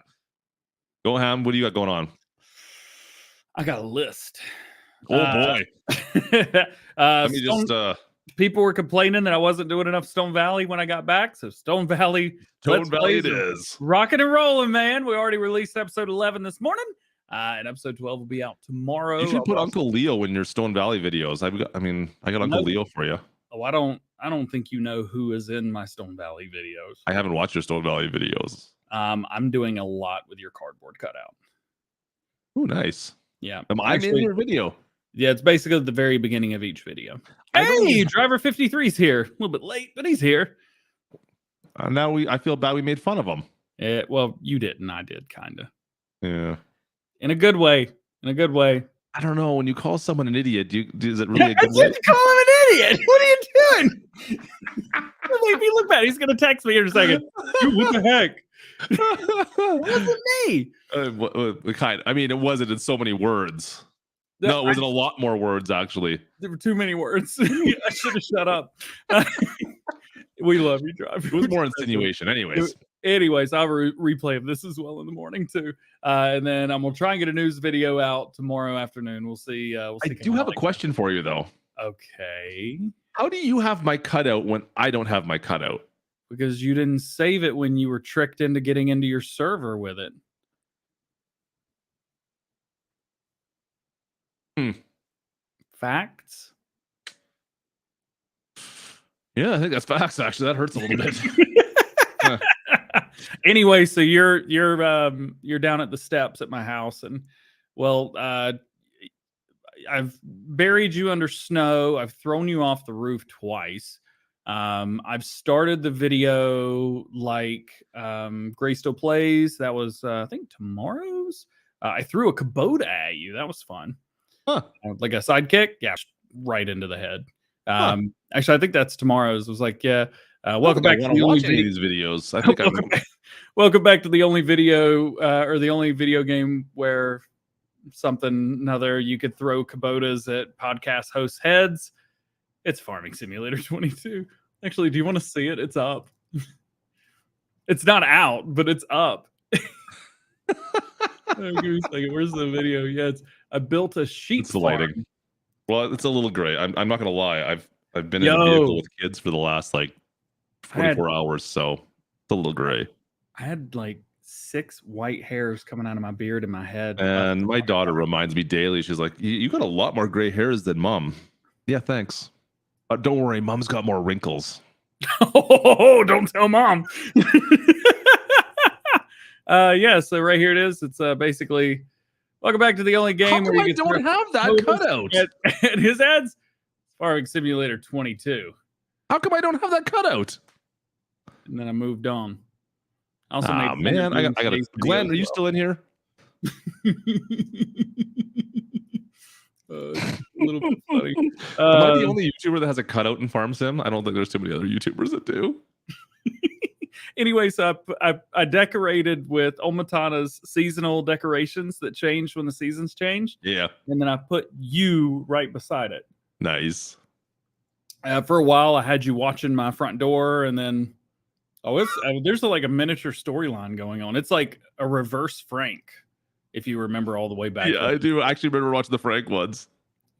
Go Ham. What do you got going on? I got a list. Oh boy. Let me just. People were complaining that I wasn't doing enough Stone Valley when I got back. So Stone Valley it is. Rocking and rolling, man. We already released episode 11 this morning. And episode 12 will be out tomorrow. You should put Uncle Leo in your Stone Valley videos. I got Uncle Leo for you. Oh, I don't think you know who is in my Stone Valley videos. I haven't watched your Stone Valley videos. I'm doing a lot with your cardboard cutout. Oh, nice. Yeah. Am I in your video? Yeah, it's basically at the very beginning of each video. Hey, Driver 53's here. A little bit late, but he's here. Now I feel bad we made fun of him. Well, you didn't. I did, kind of. Yeah. In a good way. I don't know. When you call someone an idiot, is it really a good way? Call him an idiot. What are you doing? If you look bad, he's going to text me in a second. Dude, what the heck? It wasn't me. It wasn't in so many words. No, it wasn't a lot more words, actually. There were too many words. I should have shut up. We love you, Driver. It was more insinuation. Anyways, I'll replay of this as well in the morning, too. And then I'm going to try and get a news video out tomorrow afternoon. We'll see. I do have a question for you, though. Okay. How do you have my cutout when I don't have my cutout? Because you didn't save it when you were tricked into getting into your server with it. Facts? Yeah, I think that's facts. Actually, that hurts a little bit. Anyway, so you're down at the steps at my house, and I've buried you under snow. I've thrown you off the roof twice. I've started the video like Graystow Plays. That was I think tomorrow's. I threw a Kubota at you. That was fun. Huh. Like a sidekick, yeah, right into the head. Actually, I think that's tomorrow's. It was like, yeah. Welcome back to the only these videos. I think welcome back to the only video or the only video game where another you could throw Kubotas at podcast hosts' heads. It's Farming Simulator 22. Actually, do you want to see it? It's up. It's not out, but it's up. Give me a second. Where's the video? Yeah, I built a sheep farm. Lighting. Well, it's a little gray. I'm not gonna lie. I've been in a vehicle with kids for the last 24 hours, so it's a little gray. I had 6 white hairs coming out of my beard and my head. And my daughter reminds me daily. She's like, you got a lot more gray hairs than mom. Yeah, thanks. Don't worry, mom's got more wrinkles. Oh, don't tell mom. Yeah, so right here it is. It's basically welcome back to the only game How where come you I don't have that cutout? At his ads, Farming Simulator 22. How come I don't have that cutout? And then I moved on. I also Ah, made man, I got Glenn, are you still in here? A little bit funny. Am I the only YouTuber that has a cutout in Farm Sim? I don't think there's too many other YouTubers that do. Anyway, so I decorated with Omatana's seasonal decorations that changed when the seasons changed. Yeah. And then I put you right beside it. Nice. For a while, I had you watching my front door, and then there's like a miniature storyline going on. It's like a reverse Frank, if you remember all the way back. Yeah, I do. I actually remember watching the Frank ones.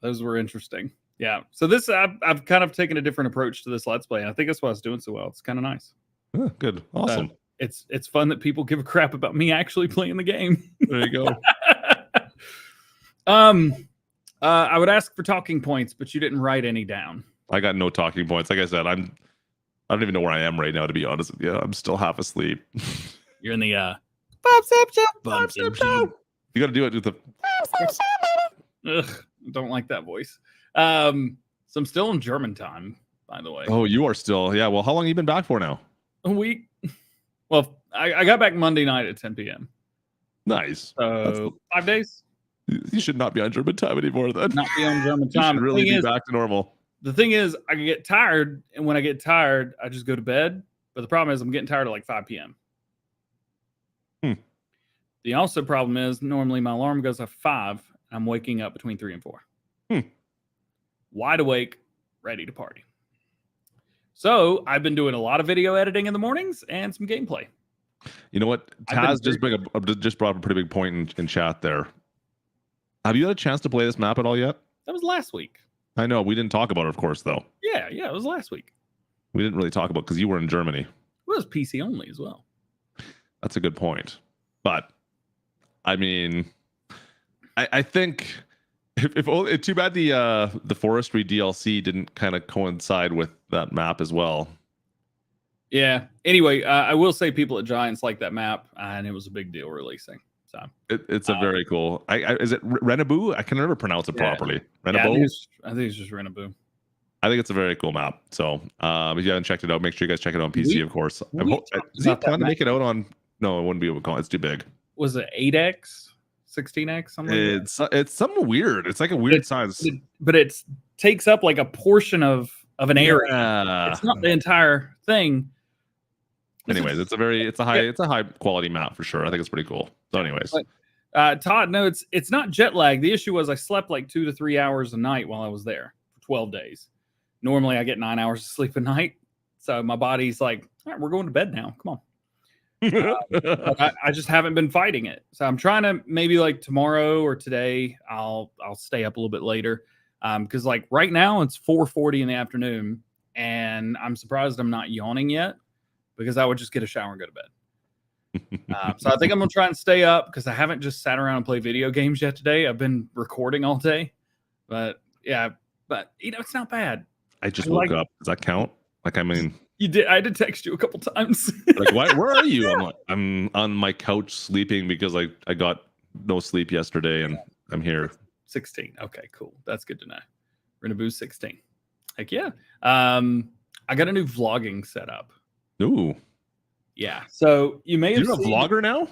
Those were interesting. Yeah. So this I've kind of taken a different approach to this Let's Play, and I think that's why it's doing so well. It's kind of nice. Oh, good. Awesome. It's fun that people give a crap about me actually playing the game. There you go. I would ask for talking points, but you didn't write any down. I got no talking points. Like I said, I don't even know where I am right now, to be honest with you. I'm still half asleep. You're in the Bob Sim Show. You got to do it with the. Ugh, don't like that voice. So I'm still in German time, by the way. Oh, you are still. Yeah. Well, how long have you been back for now? A week. Well, I got back Monday night at 10 p.m. Nice. So 5 days. You should not be on German time anymore then. Not be on German You time. should really be back to normal. The thing is, I get tired, and when I get tired, I just go to bed. But the problem is, I'm getting tired at like 5 p.m. The also problem is, normally my alarm goes off 5, and I'm waking up between 3 and 4. Wide awake, ready to party. So I've been doing a lot of video editing in the mornings and some gameplay. You know what? Taz just brought up a pretty big point in chat there. Have you had a chance to play this map at all yet? That was last week. I know. We didn't talk about it, of course, though. Yeah, it was last week. We didn't really talk about it because you were in Germany. It was PC only as well. That's a good point. But, I mean, I think if only, too bad the forestry DLC didn't kind of coincide with that map as well. Yeah. Anyway, I will say people at Giants like that map, and it was a big deal releasing. So it's a very cool. Is it Renaboo? I can never pronounce it properly. Renaboo? Yeah, I think it's just Renaboo. I think it's a very cool map. So if you haven't checked it out, make sure you guys check it out on PC, of course. Is he planning to make it out on? No, it wouldn't be able to call. It's too big. Was it 8x, 16x? Something. It's something weird. It's like a weird size. But it takes up like a portion of an area. Yeah. It's not the entire thing. Anyways, it's a high quality map for sure. I think it's pretty cool. So, anyways, Todd, no, it's not jet lag. The issue was I slept like 2 to 3 hours a night while I was there for 12 days. Normally, I get 9 hours of sleep a night, so my body's like, all right, we're going to bed now. Come on. I just haven't been fighting it, so I'm trying to maybe like tomorrow or today I'll stay up a little bit later, because like right now it's 4:40 in the afternoon, and I'm surprised I'm not yawning yet. Because I would just get a shower and go to bed. So I think I'm going to try and stay up because I haven't just sat around and played video games yet today. I've been recording all day. But it's not bad. I just woke up. Does that count? Like, I mean. You did. I did text you a couple times. Like, where are you? I'm on my couch sleeping because I got no sleep yesterday and I'm here. 16. Okay, cool. That's good to know. Renaboo 16. Heck yeah. I got a new vlogging setup. Ooh. Yeah. So you may have You're a vlogger now?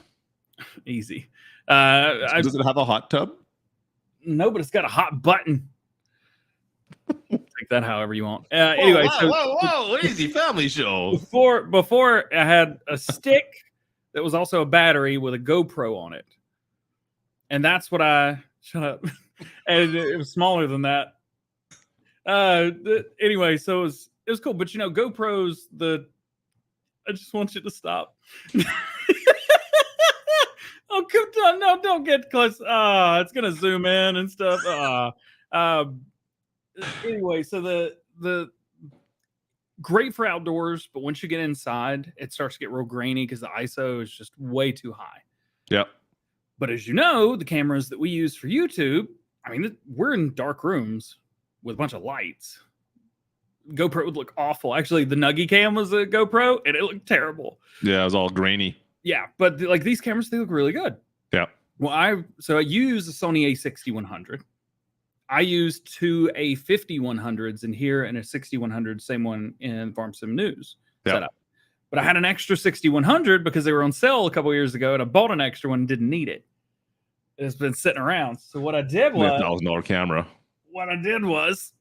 Easy. Does it have a hot tub? No, but it's got a hot button. Take that however you want. Anyway, whoa, easy family show. Before I had a stick that was also a battery with a GoPro on it. And that's what shut up. And it was smaller than that. Anyway, so it was cool. But GoPros, I just want you to stop. Oh, come on. No, don't get close. It's going to zoom in and stuff. Anyway, so great for outdoors, but once you get inside, it starts to get real grainy because the ISO is just way too high. Yep. But as you know, the cameras that we use for YouTube, I mean, we're in dark rooms with a bunch of lights. GoPro would look awful. Actually, the Nuggy Cam was a GoPro, and it looked terrible. Yeah, it was all grainy. Yeah, but like these cameras, they look really good. Yeah. Well, I use a Sony A6100. I use two A5100s in here and a 6100, same one in Farm Sim News setup. But I had an extra 6100 because they were on sale a couple years ago, and I bought an extra one and didn't need it. It's been sitting around. So what I did was $1,000 camera. What I did was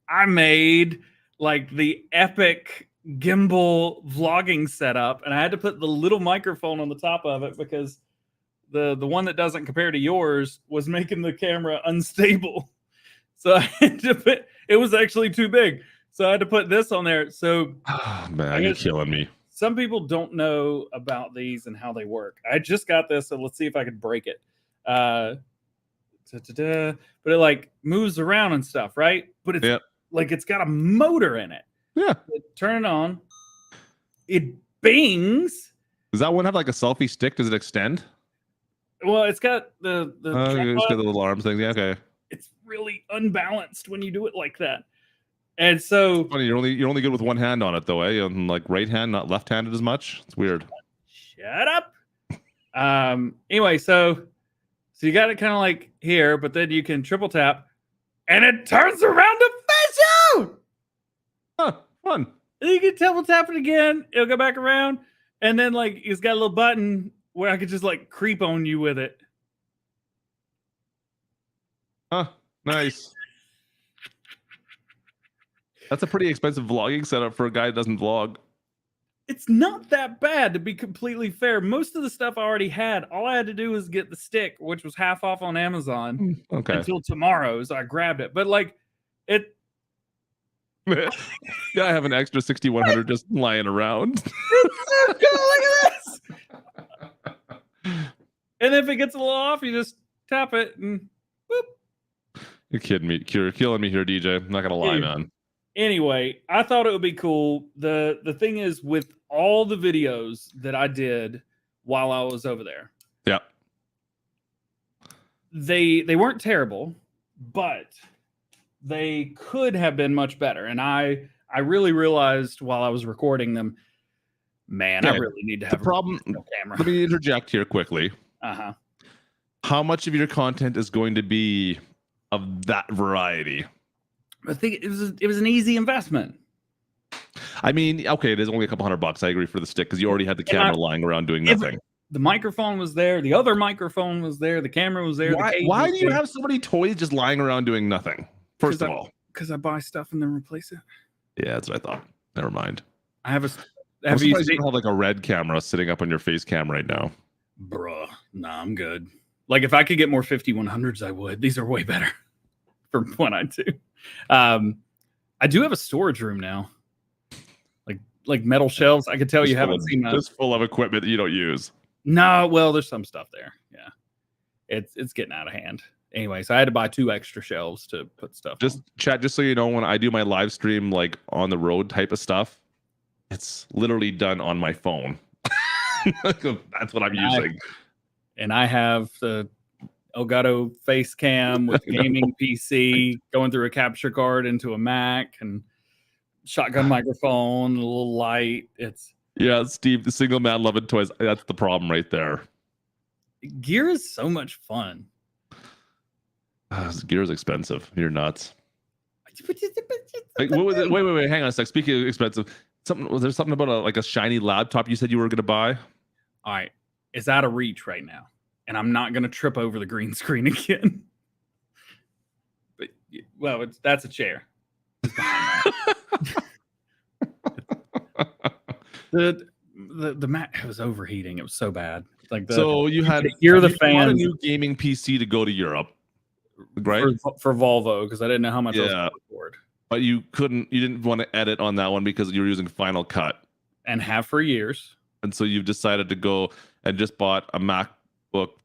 I made like the epic gimbal vlogging setup, and I had to put the little microphone on the top of it because the one that doesn't compare to yours was making the camera unstable. So I had to put, it was actually too big. So I had to put this on there. So man, you're killing me. Some people don't know about these and how they work. I just got this, so let's see if I could break it. But it like moves around and stuff, right? But it's like it's got a motor in it. Yeah. Turn it on. It bings. Does that one have like a selfie stick? Does it extend? Well, it's got the it's got the little arm thing. Yeah, okay. It's really unbalanced when you do it like that. And so it's funny, you're only good with one hand on it though, eh? On like right hand, not left-handed as much. It's weird. Shut up. Anyway, so you got it kind of like here, but then you can triple tap, and it turns around to face you. Huh, fun. And you can triple tap it again. It'll go back around, and then like it's got a little button where I could just like creep on you with it. Huh, nice. That's a pretty expensive vlogging setup for a guy that doesn't vlog. It's not that bad, to be completely fair. Most of the stuff I already had. All I had to do was get the stick, which was half off on Amazon until tomorrow. So I grabbed it. But like it. Yeah, I have an extra 6100 just lying around. It's so cool. Look at this. And if it gets a little off, you just tap it and whoop. You're kidding me. You're killing me here, DJ. I'm not going to lie, man. Anyway, I thought it would be cool. The thing is, with all the videos that I did while I was over there, they weren't terrible, but they could have been much better. And I really realized while I was recording them, man, I really need to have a problem. Camera. Let me interject here quickly. How much of your content is going to be of that variety? I think it was an easy investment. I mean, okay, it is only a couple $100. I agree for the stick because you already had the camera lying around doing nothing. The microphone was there. The other microphone was there. The camera was there. Why do you have so many toys just lying around doing nothing? First of all, because I buy stuff and then replace it. Yeah, that's what I thought. Never mind. I have a. Have you have like a red camera sitting up on your face cam right now? Bruh, nah, I'm good. Like if I could get more 5100s, I would. These are way better for what I do. I do have a storage room now, like metal shelves. I could tell you haven't seen that. Just full of equipment that you don't use. No, well, there's some stuff there. Yeah, it's getting out of hand. Anyway, so I had to buy 2 extra shelves to put stuff. Chat, just so you know, when I do my live stream, like on the road type of stuff, it's literally done on my phone. That's what I'm using. And I have the Elgato face cam with gaming PC going through a capture card into a Mac and shotgun microphone, a little light. Yeah, Steve, the single man loving toys. That's the problem right there. Gear is so much fun. Gear is expensive. You're nuts. Like, what was it? Wait. Hang on a sec. Speaking of expensive, was there something about a shiny laptop you said you were going to buy? All right. It's out of reach right now. And I'm not going to trip over the green screen again. But, well, that's a chair. The Mac, it was overheating. It was so bad. So you had the fan. A new gaming PC to go to Europe, right? For Volvo, because I didn't know how much I was going to afford. But you didn't want to edit on that one because you were using Final Cut. And have for years. And so you've decided to go and just bought a Mac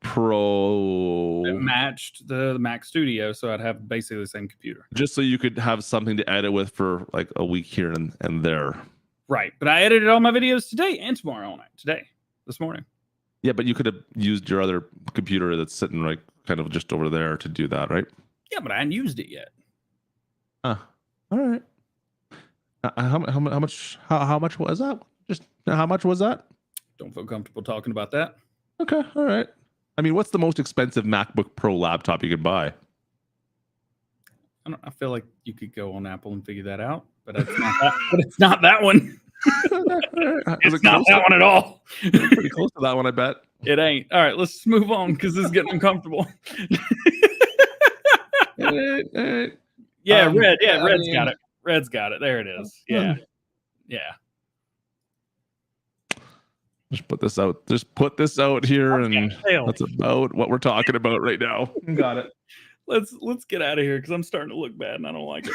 Pro, It matched the Mac Studio, so I'd have basically the same computer. just so you could have something to edit with for like a week here and there. Right, but I edited all my videos today and tomorrow on it. This morning. Yeah, but you could have used your other computer that's sitting right kind of just over there to do that, right? Yeah, but I hadn't used it yet. All right. How much was that? Just how much was that? Don't feel comfortable talking about that. Okay, all right. I mean, what's the most expensive MacBook Pro laptop you could buy? I feel like you could go on Apple and figure that out, but it's not that one. It's not that one at all. Pretty close to that one, I bet. It ain't. All right, let's move on because this is getting uncomfortable. Yeah, red. Yeah, red's got it. Red's got it. There it is. Yeah. Just put this out. Just put this out here, and that's about what we're talking about right now. Got it. Let's get out of here because I'm starting to look bad and I don't like it.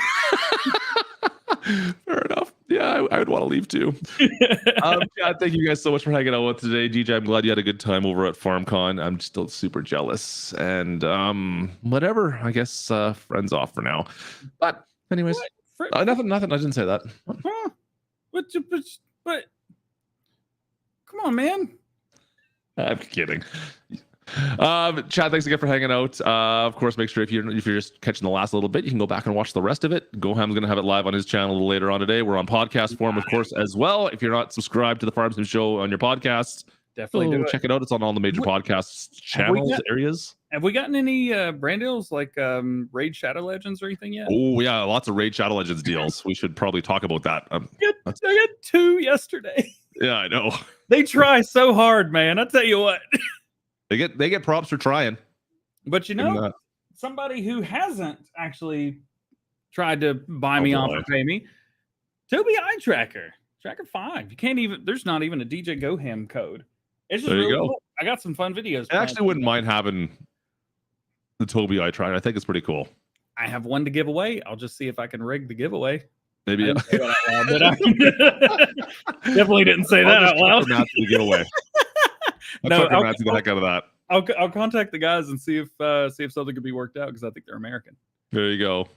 Fair enough. Yeah, I would want to leave too. Chad, thank you guys so much for hanging out with today. DJ, I'm glad you had a good time over at FarmCon. I'm still super jealous. And whatever. I guess friends off for now. But anyways, nothing. I didn't say that. Huh? But come on, man. I'm kidding. Chad, thanks again for hanging out. Of course, make sure if you're just catching the last little bit, you can go back and watch the rest of it. Goham's going to have it live on his channel a little later on today. We're on podcast form, of course, as well. If you're not subscribed to the Farm Sim Show on your podcasts, definitely check it out. It's on all the major podcast channels, areas. Have we gotten any brand deals like Raid Shadow Legends or anything yet? Oh yeah, lots of Raid Shadow Legends deals. We should probably talk about that. I got 2 yesterday. Yeah, I know. They try so hard, man. I tell you what. They get props for trying. But you know, somebody who hasn't actually tried to buy me off or pay me, Toby Eye Tracker 5. You can't even. There's not even a DJ Goham code. It's just really cool. I got some fun videos. I actually wouldn't mind having the Toby Eye Tracker. I think it's pretty cool. I have one to give away. I'll just see if I can rig the giveaway. Maybe. Definitely didn't say that out loud. The giveaway. I'll do the heck out of that. I'll contact the guys and see if something could be worked out because I think they're American. There you go.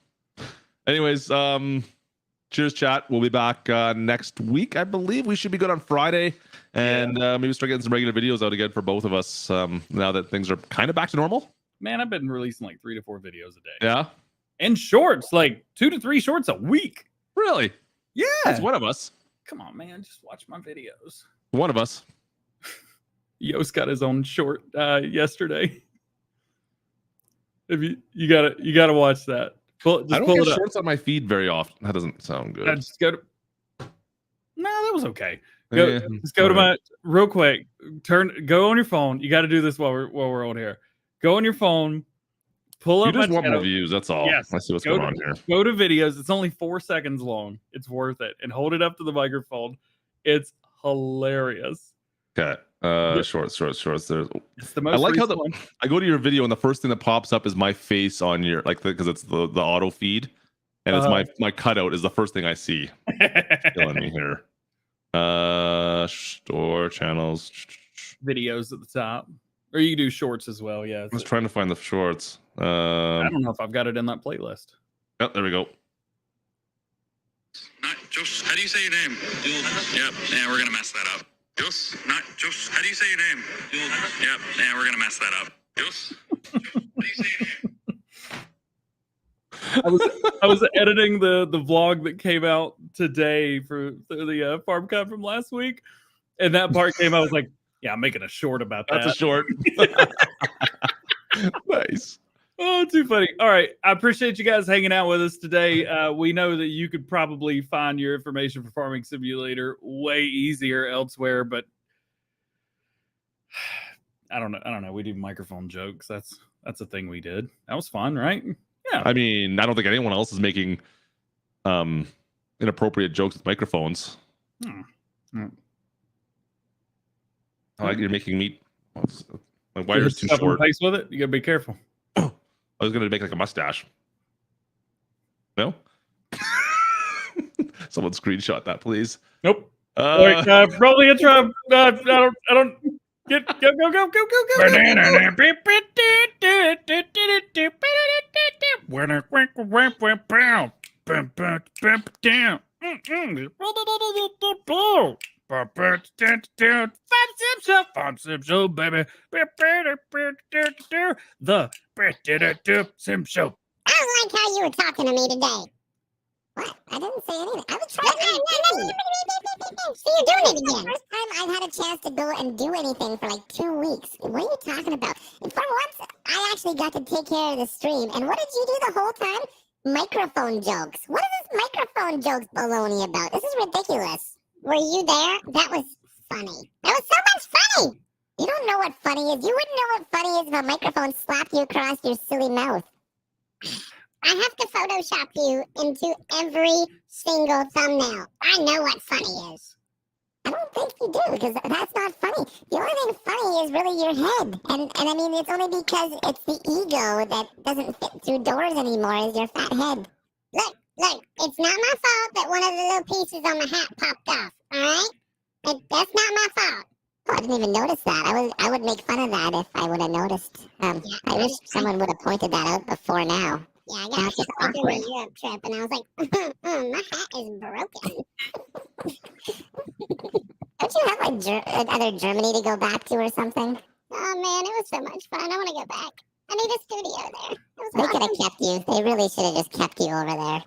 Anyways, cheers, chat. We'll be back next week. I believe we should be good on Friday, and maybe start getting some regular videos out again for both of us. Now that things are kind of back to normal. Man, I've been releasing like 3 to 4 videos a day. Yeah, and shorts, like 2 to 3 shorts a week. Really? Yeah. That's one of us. Come on, man. Just watch my videos. One of us. Yost got his own short yesterday. If you gotta watch that. I don't get shorts on my feed very often. That doesn't sound good. Just go to. No, that was okay. Just go to my real quick. Go on your phone. You got to do this while we're on here. Go on your phone. Pull up. You just want more views. That's all. Yes. I see what's going on here. Go to videos. It's only 4 seconds long. It's worth it. And hold it up to the microphone. It's hilarious. Okay. Shorts. There's. It's the most. I like how I go to your video and the first thing that pops up is my face on your because it's the auto feed, and it's my cutout is the first thing I see. Killing me here. Store channels. Videos at the top, or you can do shorts as well. Yeah. I was trying to find the shorts. I don't know if I've got it in that playlist. Oh, there we go. Not Josh. How do you say your name? Yep. Yeah, we're gonna mess that up. Josh. Not Josh. How do you say your name? Yep. Yeah, we're gonna mess that up. Josh. How do you say your name? I was editing the vlog that came out today for the FarmCon from last week, and that part came out. I was like, "Yeah, I'm making a short about that." That's a short. Nice. Oh, too funny. All right. I appreciate you guys hanging out with us today. We know that you could probably find your information for Farming Simulator way easier elsewhere, but I don't know. We do microphone jokes. That's a thing we did. That was fun, right? Yeah. I mean, I don't think anyone else is making inappropriate jokes with microphones. Like you're making meat. My wire's too short. Pace with it. You gotta be careful. I was gonna make like a mustache. No. Someone screenshot that, please. Nope. All right, probably a try. I don't. The Sim Show. I don't like how you were talking to me today. What? I didn't say anything. I was trying to. So you're doing it again. First time I've had a chance to go and do anything for like 2 weeks. What are you talking about? And for once, I actually got to take care of the stream. And what did you do the whole time? Microphone jokes. What is this microphone jokes baloney about? This is ridiculous. Were you there? That was funny. That was so much funny. You don't know what funny is. You wouldn't know what funny is if a microphone slapped you across your silly mouth. I have to Photoshop you into every single thumbnail. I know what funny is. I don't think you do, because that's not funny. The only thing funny is really your head. And I mean, it's only because it's the ego that doesn't fit through doors anymore, is your fat head. Look, it's not my fault that one of the little pieces on the hat popped off, alright? That's not my fault. Oh, I didn't even notice that. I would make fun of that if I would have noticed. I wish someone would have pointed that out before now. Yeah, I got to do a Europe trip, and I was like, my hat is broken. Don't you have another Germany to go back to or something? Oh man, it was so much fun. I want to go back. I need a studio there. They could have kept you. They really should have just kept you over there.